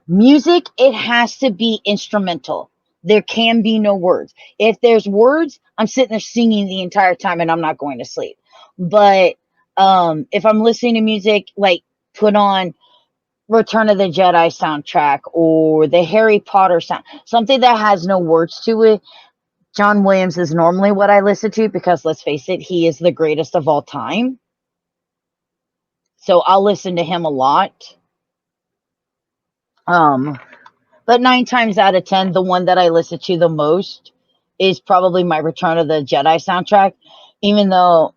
Music, it has to be instrumental. There can be no words. If there's words, I'm sitting there singing the entire time and I'm not going to sleep. But if I'm listening to music, like put on Return of the Jedi soundtrack or the Harry Potter sound, something that has no words to it. John Williams is normally what I listen to because let's face it, he is the greatest of all time. So I'll listen to him a lot. Um, But 9 times out of 10, the one that I listen to the most is probably my Return of the Jedi soundtrack. Even though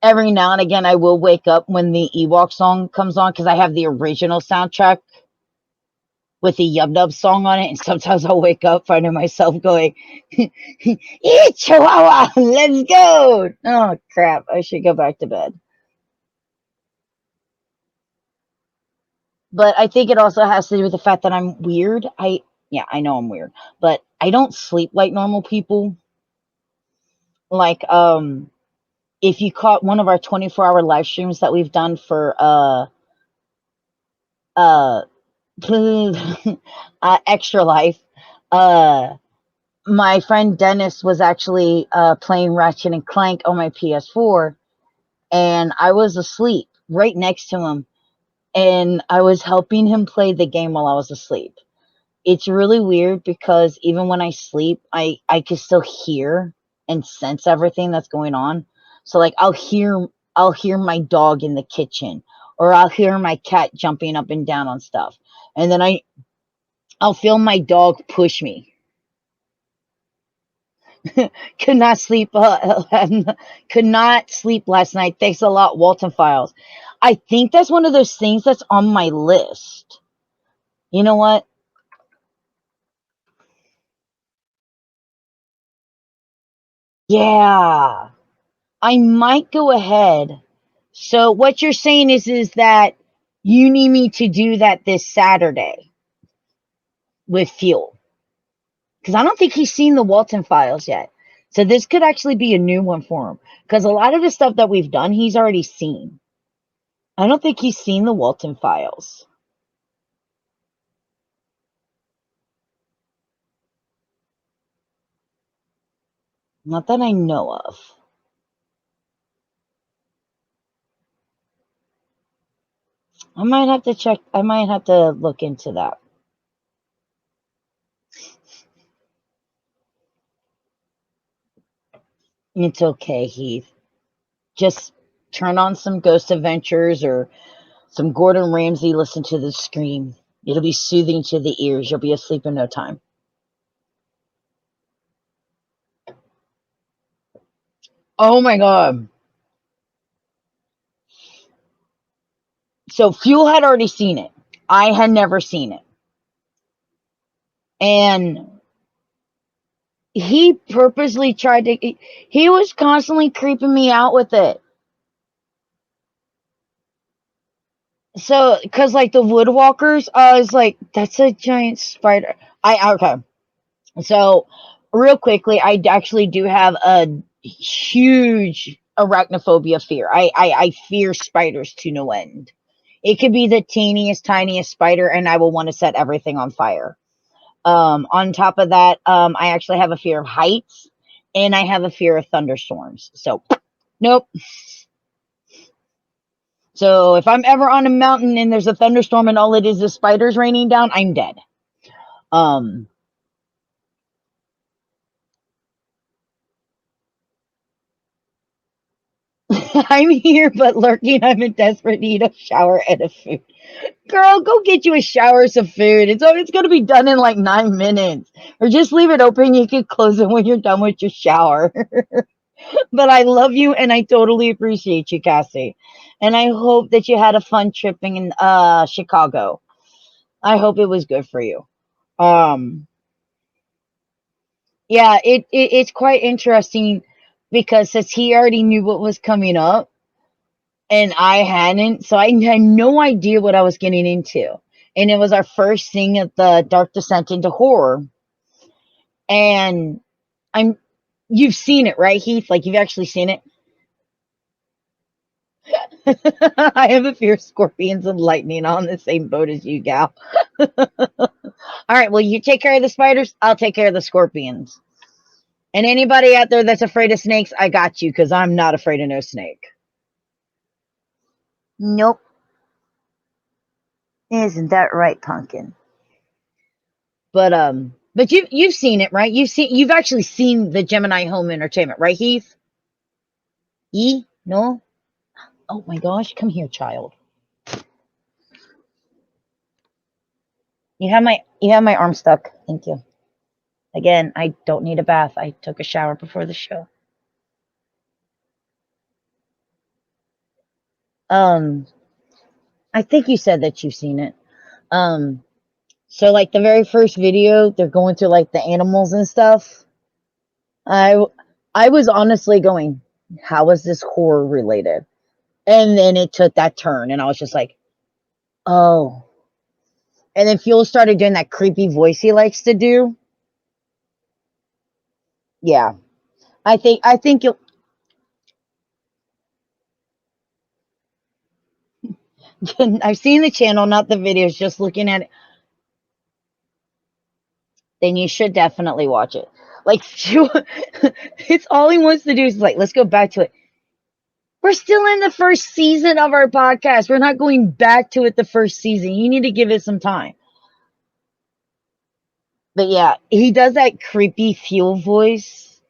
every now and again I will wake up when the Ewok song comes on because I have the original soundtrack with the Yub Nub song on it. And sometimes I'll wake up finding myself going, Chihuahua, let's go. Oh, crap. I should go back to bed. But I think it also has to do with the fact that I'm weird. Yeah, I know I'm weird, but I don't sleep like normal people. Like, if you caught one of our 24-hour live streams that we've done for uh Extra Life, uh my friend Dennis was actually playing Ratchet and Clank on my PS4, and I was asleep right next to him, and I was helping him play the game while I was asleep. It's really weird because even when I sleep, I can still hear and sense everything that's going on. So like I'll hear my dog in the kitchen, or I'll hear my cat jumping up and down on stuff. And then I'll feel my dog push me. Could not sleep could not sleep last night. Thanks a lot, Walton Files. I think that's one of those things that's on my list. You know what? Yeah. I might go ahead. So what you're saying is that you need me to do that this Saturday with Fuel, because I don't think he's seen the Walton Files yet. So this could actually be a new one for him, because a lot of the stuff that we've done, he's already seen. I don't think he's seen the Walton Files. Not that I know of. I might have to check. I might have to look into that. It's okay, Heath. Just turn on some Ghost Adventures or some Gordon Ramsay, listen to the scream. It'll be soothing to the ears. You'll be asleep in no time. Oh my God. So Fuel had already seen it. I had never seen it. And he purposely tried to, he was constantly creeping me out with it. So, because like the Woodwalkers, I was like, that's a giant spider. Okay. So, real quickly, I actually do have a huge arachnophobia fear. I fear spiders to no end. It could be the teeniest, tiniest spider, and I will want to set everything on fire. On top of that, I actually have a fear of heights, and I have a fear of thunderstorms. So, nope. So if I'm ever on a mountain and there's a thunderstorm and all it is spiders raining down, I'm dead. Um, I'm here but lurking. I'm in desperate need of shower and a food. Girl, go get you a shower, some food. It's gonna be done in like 9 minutes. Or just leave it open. You can close it when you're done with your shower. But I love you and I totally appreciate you, Cassie. And I hope that you had a fun trip in Chicago. I hope it was good for you. Um yeah, it's quite interesting because since he already knew what was coming up and I hadn't, so I had no idea what I was getting into. And it was our first thing at the Dark Descent into Horror. And I'm you've seen it, right, Heath? Like you've actually seen it? I have a fear of scorpions and lightning on the same boat as you, gal. All right, well, you take care of the spiders, I'll take care of the scorpions. And anybody out there that's afraid of snakes, I got you because I'm not afraid of no snake. Nope. Isn't that right, pumpkin? But you've seen it, right? You've actually seen the Gemini Home Entertainment, right, Heath? No? Oh my gosh, come here, child. You have my arm stuck. Thank you. Again, I don't need a bath. I took a shower before the show. Um, I think you said that you've seen it. Um, so like the very first video, they're going through like the animals and stuff. I I was honestly going, how is this horror related? And then it took that turn, and I was just like, oh. And then Fuel started doing that creepy voice he likes to do. Yeah, I think you'll. I've seen the channel, not the videos. Just looking at it, then you should definitely watch it. Like, it's all he wants to do is like, let's go back to it. We're still in the first season of our podcast. We're not going back to it the first season. You need to give it some time. But yeah, he does that creepy Fuel voice.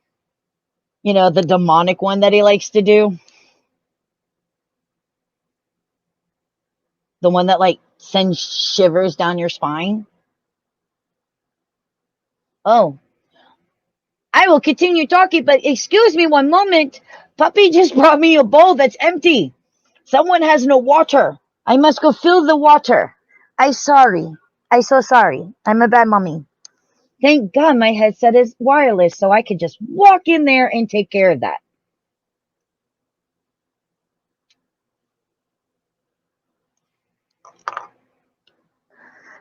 The demonic one that he likes to do. The one that like sends shivers down your spine. Oh, I will continue talking, but excuse me one moment. Puppy just brought me a bowl that's empty. Someone has no water. I must go fill the water. I sorry. I so sorry. I'm a bad mommy. Thank God my headset is wireless, so I could just walk in there and take care of that.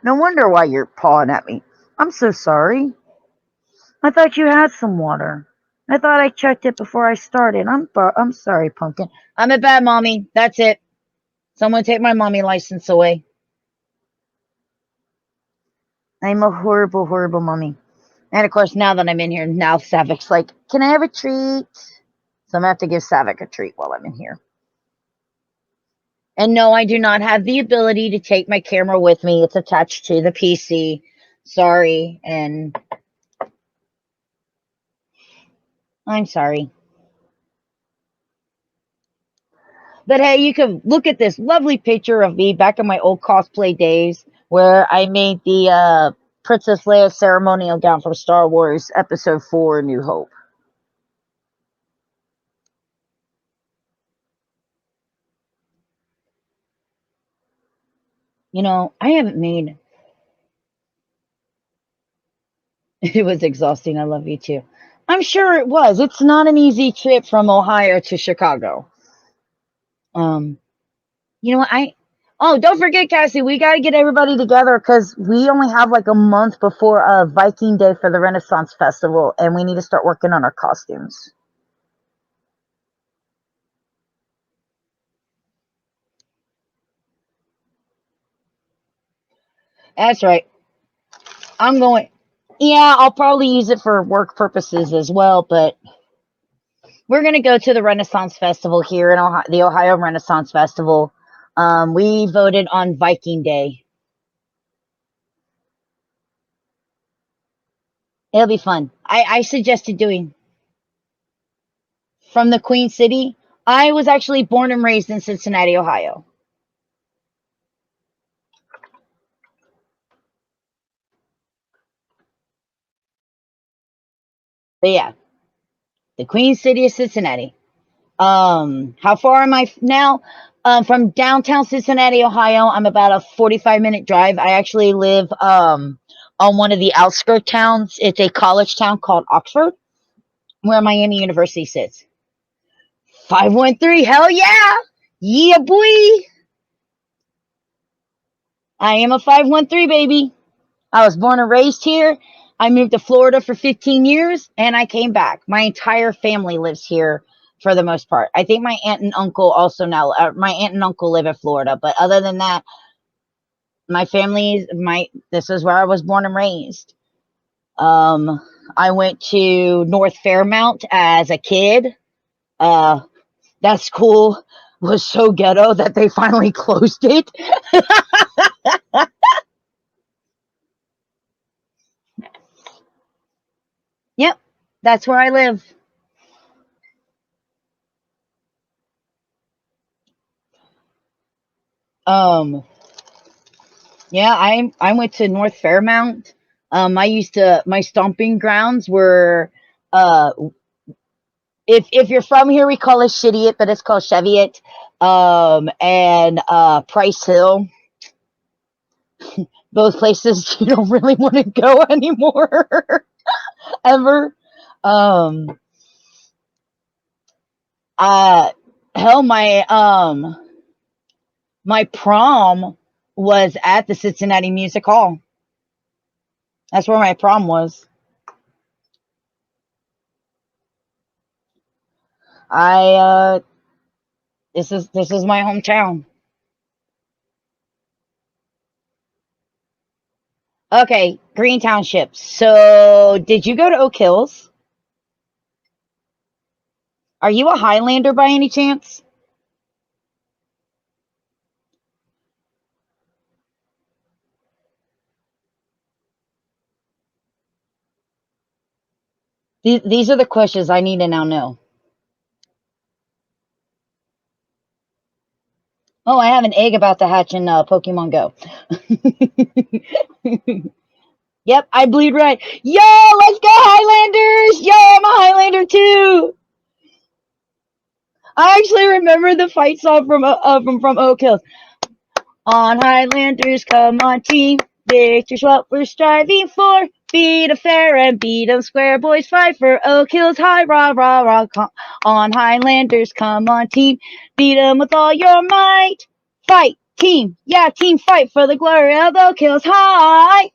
No wonder why you're pawing at me. I'm so sorry. I thought you had some water. I thought I checked it before I started. I'm sorry, Pumpkin. I'm a bad mommy. That's it. Someone take my mommy license away. I'm a horrible, horrible mommy. And of course, now that I'm in here, now Savic's like, can I have a treat? So I'm going to have to give Savic a treat while I'm in here. And no, I do not have the ability to take my camera with me. It's attached to the PC. Sorry. And I'm sorry. But hey, you can look at this lovely picture of me back in my old cosplay days where I made the Princess Leia ceremonial gown from Star Wars Episode 4 New Hope. I haven't made. It was exhausting. I love you too. I'm sure it was. It's not an easy trip from Ohio to Chicago. Um, I. Oh, don't forget, Cassie. We got to get everybody together because we only have like a month before Viking Day for the Renaissance Festival, and we need to start working on our costumes. That's right. I'm going. Yeah, I'll probably use it for work purposes as well, but we're going to go to the Renaissance Festival here in Ohio, the Ohio Renaissance Festival. We voted on Viking Day. It'll be fun. I suggested doing from the Queen City. I was actually born and raised in Cincinnati, Ohio. But yeah, the Queen City of Cincinnati. How far am I now? From downtown Cincinnati, Ohio, I'm about a 45-minute drive. I actually live on one of the outskirt towns. It's a college town called Oxford, where Miami University sits. 513, hell yeah! Yeah, boy! I am a 513, baby. I was born and raised here. I moved to Florida for 15 years, and I came back. My entire family lives here for the most part. I think my aunt and uncle also now, my aunt and uncle live in Florida, but other than that, my family, this is where I was born and raised. I went to North Fairmount as a kid. That school was so ghetto that they finally closed it. Yep, that's where I live. Um, yeah, I went to North Fairmount. My stomping grounds were uh if you're from here we call it Shittiot, but it's called Cheviot. And Price Hill. Those places you don't really want to go anymore ever. Um uh Hell, my prom was at the Cincinnati Music Hall. That's where my prom was. I this is my hometown. Okay, Green Township. So, did you go to Oak Hills? Are you a Highlander by any chance? These are the questions I need to now know. Oh, I have an egg about to hatch in Pokemon Go. Yep, I bleed red. Yo, let's go Highlanders! Yo, I'm a Highlander too. I actually remember the fight song from Oak Hills. On Highlanders, come on team. Victor's what we're striving for. Beat 'em fair and beat 'em square. Boys fight for Oak Hills High. Rah, rah, rah. On Highlanders, come on team. Beat 'em with all your might. Fight, team. Yeah, team fight for the glory of Oak Hills High.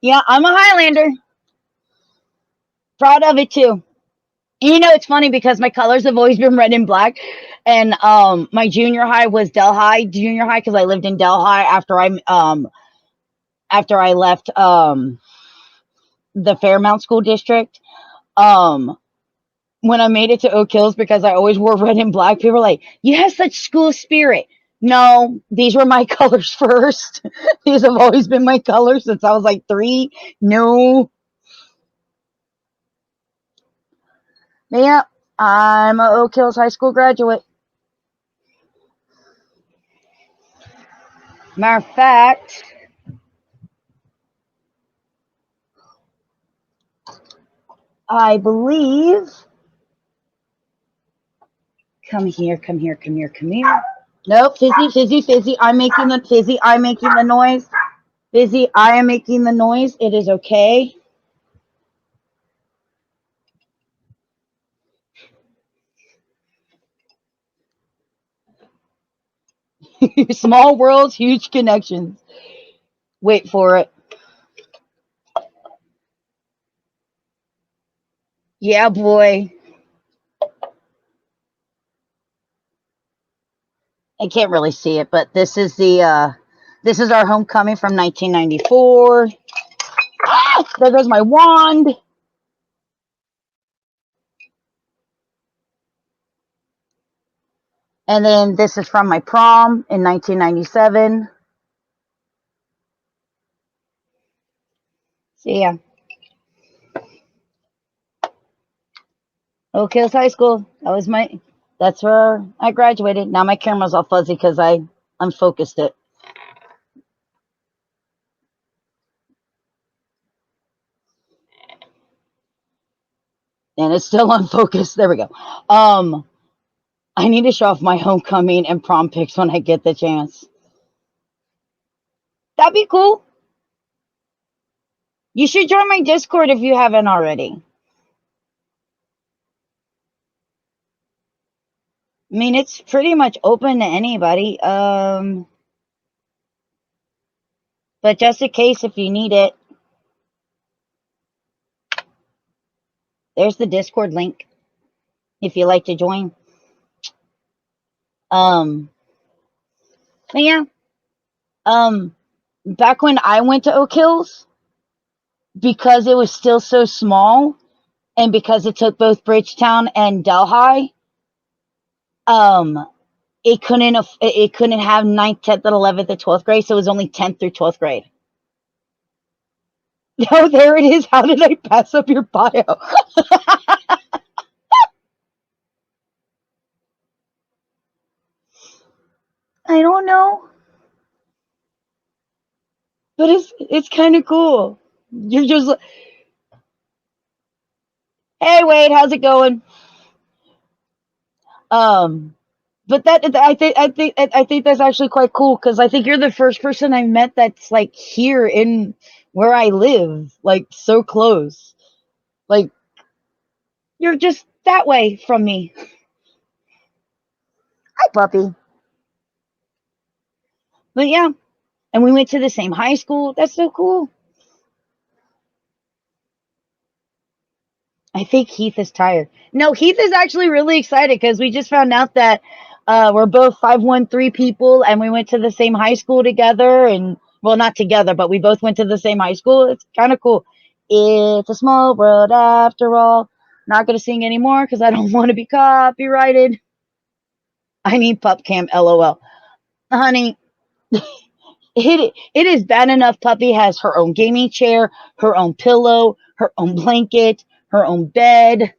Yeah, I'm a Highlander. Proud of it too. You know, it's funny because my colors have always been red and black, and my junior high was Delhi Junior High because I lived in Delhi after I left the Fairmount School District. Um, when I made it to Oak Hills, because I always wore red and black, people were like, "You have such school spirit." No, these were my colors first. These have always been my colors since I was like 3. No, yeah, I'm a Oak Hills High School graduate. Matter of fact, I believe. Come here, come here, come here, come here. Nope, fizzy, fizzy, fizzy. I'm making the fizzy. I'm making the noise. Fizzy, I am making the noise. It is okay. Small worlds, huge connections. Wait for it. Yeah, boy. I can't really see it, but this is our homecoming from 1994. Ah, there goes my wand. And then this is from my prom in 1997. So yeah, Oak Hills High School. That's where I graduated. Now my camera's all fuzzy because I unfocused it. And it's still unfocused. There we go. I need to show off my homecoming and prom pics when I get the chance. That'd be cool. You should join my Discord if you haven't already. I mean, it's pretty much open to anybody. But just in case if you need it, there's the Discord link if you like to join. But yeah. Back when I went to Oak Hills, because it was still so small, and because it took both Bridgetown and Delhi, it couldn't have 9th, 10th, and 11th, and 12th grade, so it was only 10th through 12th grade. Oh, there it is. How did I pass up your bio? I don't know, but it's kind of cool. You're just like, hey Wade, how's it going? But I think that's actually quite cool because I think you're the first person I met that's like here in where I live, like so close. Like you're just that way from me. Hi, puppy. But yeah, and we went to the same high school. That's so cool. I think Heath is tired. No, Heath is actually really excited because we just found out that we're both 513 people and we went to the same high school together. And well, not together, but we both went to the same high school. It's kind of cool. It's a small world after all. Not going to sing anymore because I don't want to be copyrighted. I need pup cam, lol. Honey, it is bad enough Puppy has her own gaming chair, her own pillow, her own blanket, her own bed.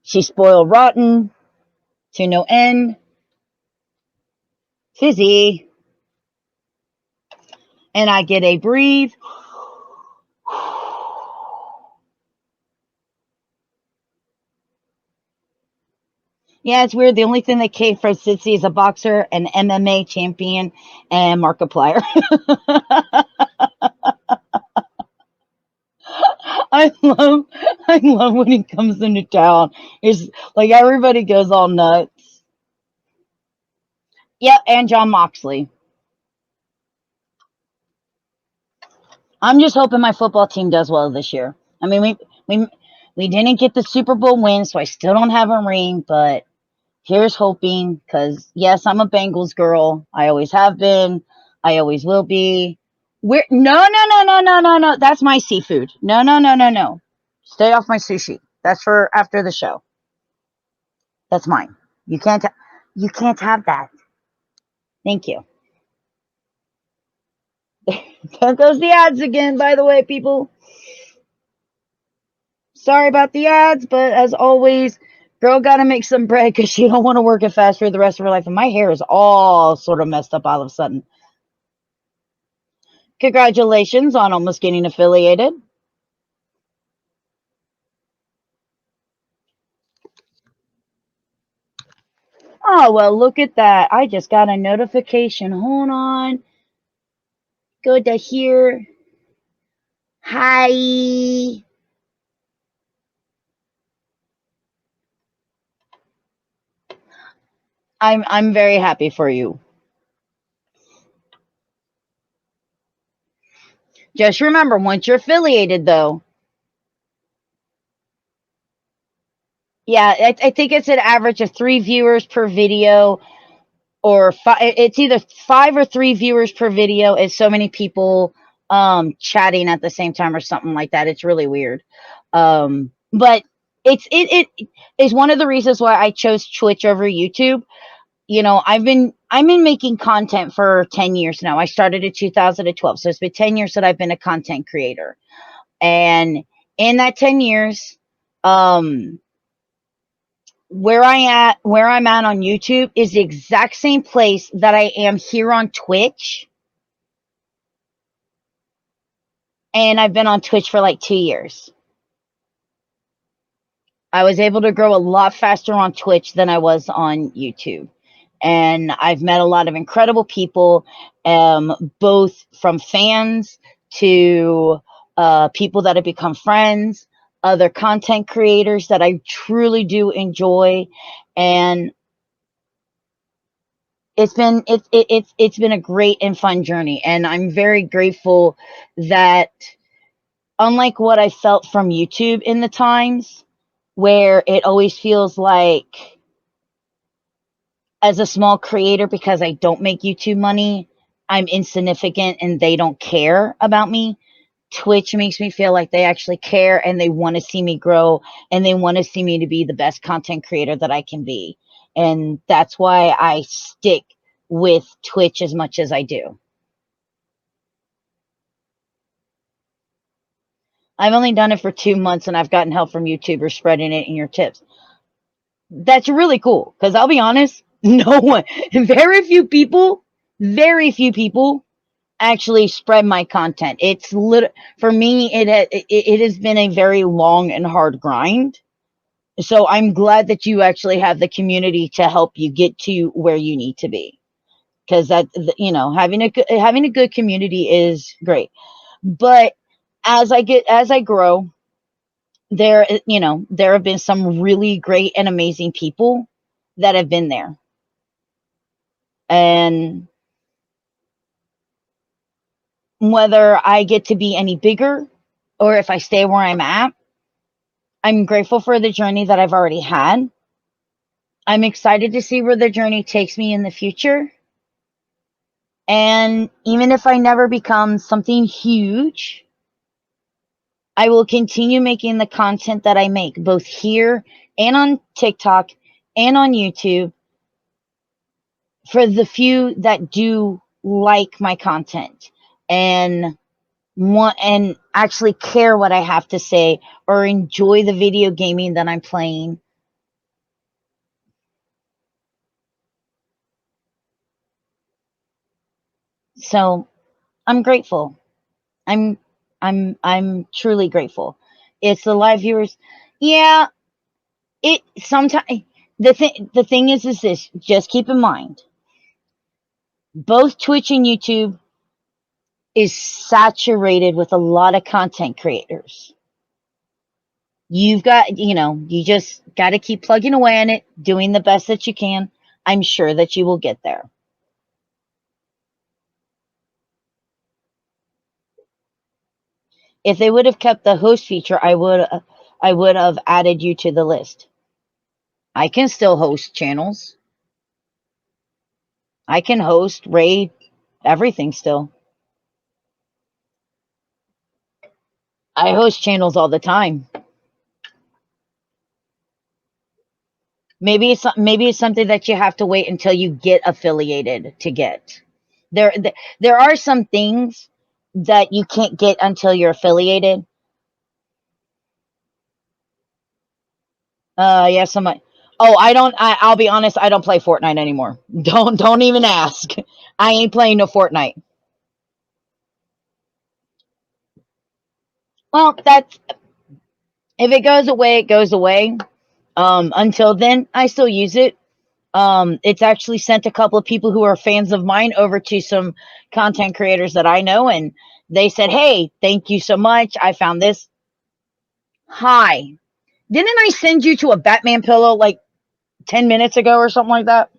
She's spoiled rotten to no end. Fizzy. And I get a breathe. Yeah, it's weird. The only thing that came from Sitsi is a boxer, an MMA champion, and Markiplier. I love when he comes into town. It's like everybody goes all nuts. Yep, and John Moxley. I'm just hoping my football team does well this year. I mean, we didn't get the Super Bowl win, so I still don't have a ring, but here's hoping because yes, I'm a Bengals girl. I always have been. I always will be. No. That's my seafood. No. Stay off my sushi. That's for after the show. That's mine. You can't have that. Thank you. There goes the ads again, by the way, people. Sorry about the ads, but as always, girl gotta make some bread because she don't want to work at fast food the rest of her life. And my hair is all sort of messed up all of a sudden. Congratulations on almost getting affiliated. Oh, well, look at that. I just got a notification. Hold on. Go to here. Hi. I'm very happy for you. Just remember, once you're affiliated, though, yeah, I think it's an average of 3 viewers per video, or it's either 5 or 3 viewers per video. Is so many people chatting at the same time or something like that. It's really weird. But it is one of the reasons why I chose Twitch over YouTube. I've been making content for 10 years now. I started in 2012, so it's been 10 years that I've been a content creator. And in that 10 years, um where I'm at on YouTube is the exact same place that I am here on Twitch, and I've been on Twitch for like 2 years. I was able to grow a lot faster on Twitch than I was on YouTube. And I've met a lot of incredible people, both from fans to people that have become friends, other content creators that I truly do enjoy. And it's been a great and fun journey. And I'm very grateful that, unlike what I felt from YouTube in the times, where it always feels like, as a small creator, because I don't make YouTube money, I'm insignificant and they don't care about me. Twitch makes me feel like they actually care and they want to see me grow and they want to see me to be the best content creator that I can be. And that's why I stick with Twitch as much as I do. I've only done it for 2 months and I've gotten help from YouTubers spreading it in your tips. That's really cool, because I'll be honest, no one, very few people actually spread my content. For me, it has been a very long and hard grind. So I'm glad that you actually have the community to help you get to where you need to be, because having a good community is great. But as I grow, there have been some really great and amazing people that have been there. And whether I get to be any bigger or if I stay where I'm at, I'm grateful for the journey that I've already had. I'm excited to see where the journey takes me in the future. And even if I never become something huge, I will continue making the content that I make, both here and on TikTok and on YouTube, for the few that do like my content and want and actually care what I have to say or enjoy the video gaming that I'm playing. So I'm grateful. I'm I'm truly grateful. It's the live viewers. Yeah, it sometimes the thing is this, just keep in mind, both Twitch and YouTube is saturated with a lot of content creators. You just got to keep plugging away on it, doing the best that you can. I'm sure that you will get there. If they would have kept the host feature, I would have added you to the list. I can still host channels. I can host, raid, everything still. I host channels all the time. Maybe it's something that you have to wait until you get affiliated to get. There are some things that you can't get until you're affiliated. Yeah, somebody. Oh, I don't. I'll be honest. I don't play Fortnite anymore. Don't even ask. I ain't playing no Fortnite. Well, that's if it goes away, it goes away. Until then, I still use it. It's actually sent a couple of people who are fans of mine over to some content creators that I know, and they said, "Hey, thank you so much. I found this." Hi, didn't I send you to a Batman pillow like 10 minutes ago or something like that?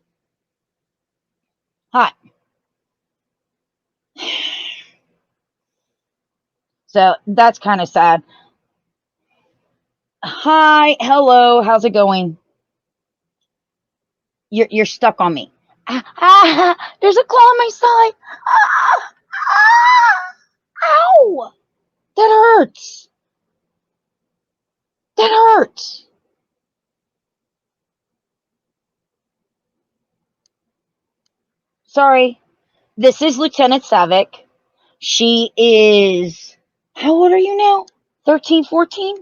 Hi. So that's kind of sad. Hi, hello, how's it going? You're stuck on me. There's a claw on my side. Ah, ow! That hurts. That hurts. Sorry. This is Lieutenant Savick. She is, how old are you now? 13, 14?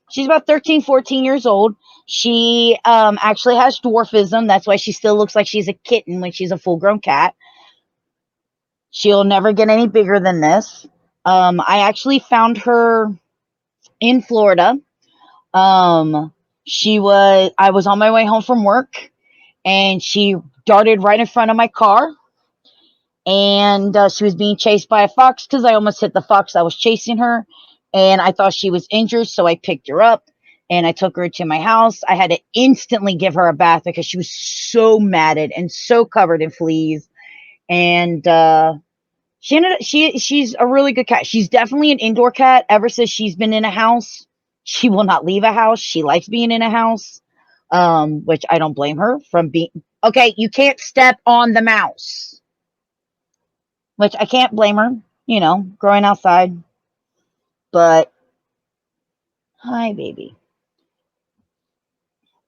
She's about 13, 14 years old. She actually has dwarfism. That's why she still looks like she's a kitten when she's a full-grown cat. She'll never get any bigger than this. I actually found her in Florida. I was on my way home from work, and she darted right in front of my car, and she was being chased by a fox because I almost hit the fox that was chasing her, and I thought she was injured, so I picked her up and I took her to my house. I had to instantly give her a bath because she was so matted and so covered in fleas, and she's a really good cat. She's definitely an indoor cat. Ever since she's been in a house, she will not leave a house. She likes being in a house, which I don't blame her from being. Okay, you can't step on the mouse, which I can't blame her. Growing outside. But hi, baby.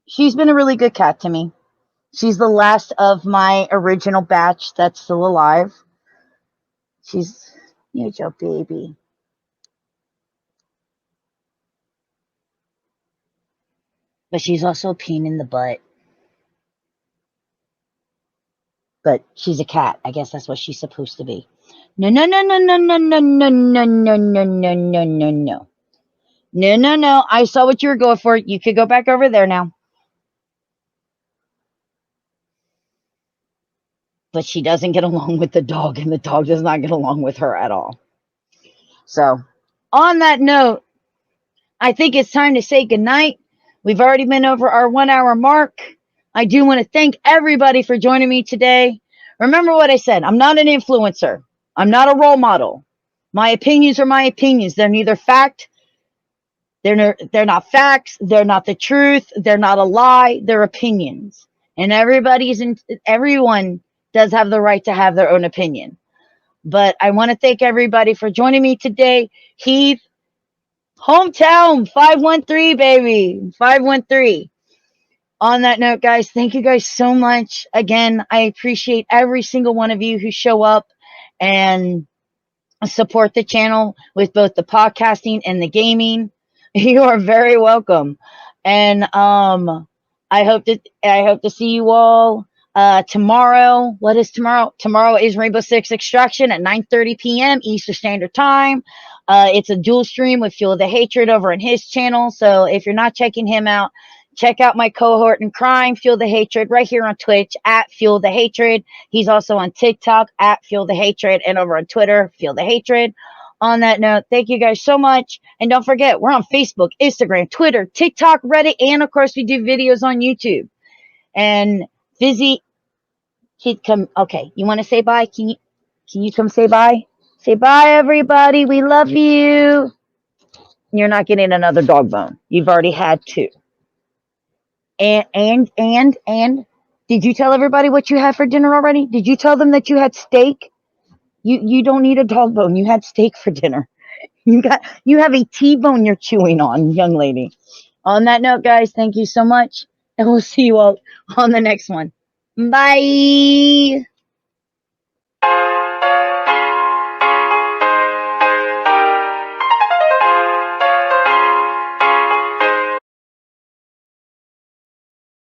She's been a really good cat to me. She's the last of my original batch that's still alive. She's your baby. But she's also a pain in the butt. But she's a cat. I guess that's what she's supposed to be. No, no, no, no, no, no, no, no, no, no, no, no, no, no, no. No, no, no. I saw what you were going for. You could go back over there now. But she doesn't get along with the dog, and the dog does not get along with her at all. So, on that note, I think it's time to say goodnight. We've already been over our 1 hour mark. I do want to thank everybody for joining me today. Remember what I said. I'm not an influencer. I'm not a role model. My opinions are my opinions. They're neither fact. They're not facts. They're not the truth. They're not a lie. They're opinions. And everyone does have the right to have their own opinion. But I want to thank everybody for joining me today. Heath, hometown 513, baby. 513. On that note, guys, thank you guys so much. Again, I appreciate every single one of you who show up and support the channel with both the podcasting and the gaming. You are very welcome. And I hope to see you all tomorrow. What is tomorrow? Tomorrow is Rainbow Six Extraction at 9:30 p.m. Eastern Standard Time. It's a dual stream with Fuel the Hatred over on his channel. So if you're not checking him out, check out my cohort in crime, Fuel the Hatred, right here on Twitch at Fuel the Hatred. He's also on TikTok at Fuel the Hatred, and over on Twitter, Fuel the Hatred. On that note, thank you guys so much. And don't forget, we're on Facebook, Instagram, Twitter, TikTok, Reddit, and of course we do videos on YouTube. And Fizzy, he'd come. Okay, you want to say bye? Can you come say bye? Say bye, everybody. We love you. You're not getting another dog bone. You've already had two. And did you tell everybody what you had for dinner already? Did you tell them that you had steak? You don't need a dog bone. You had steak for dinner. You have a T-bone you're chewing on, young lady. On that note, guys, thank you so much, and we'll see you all on the next one. Bye.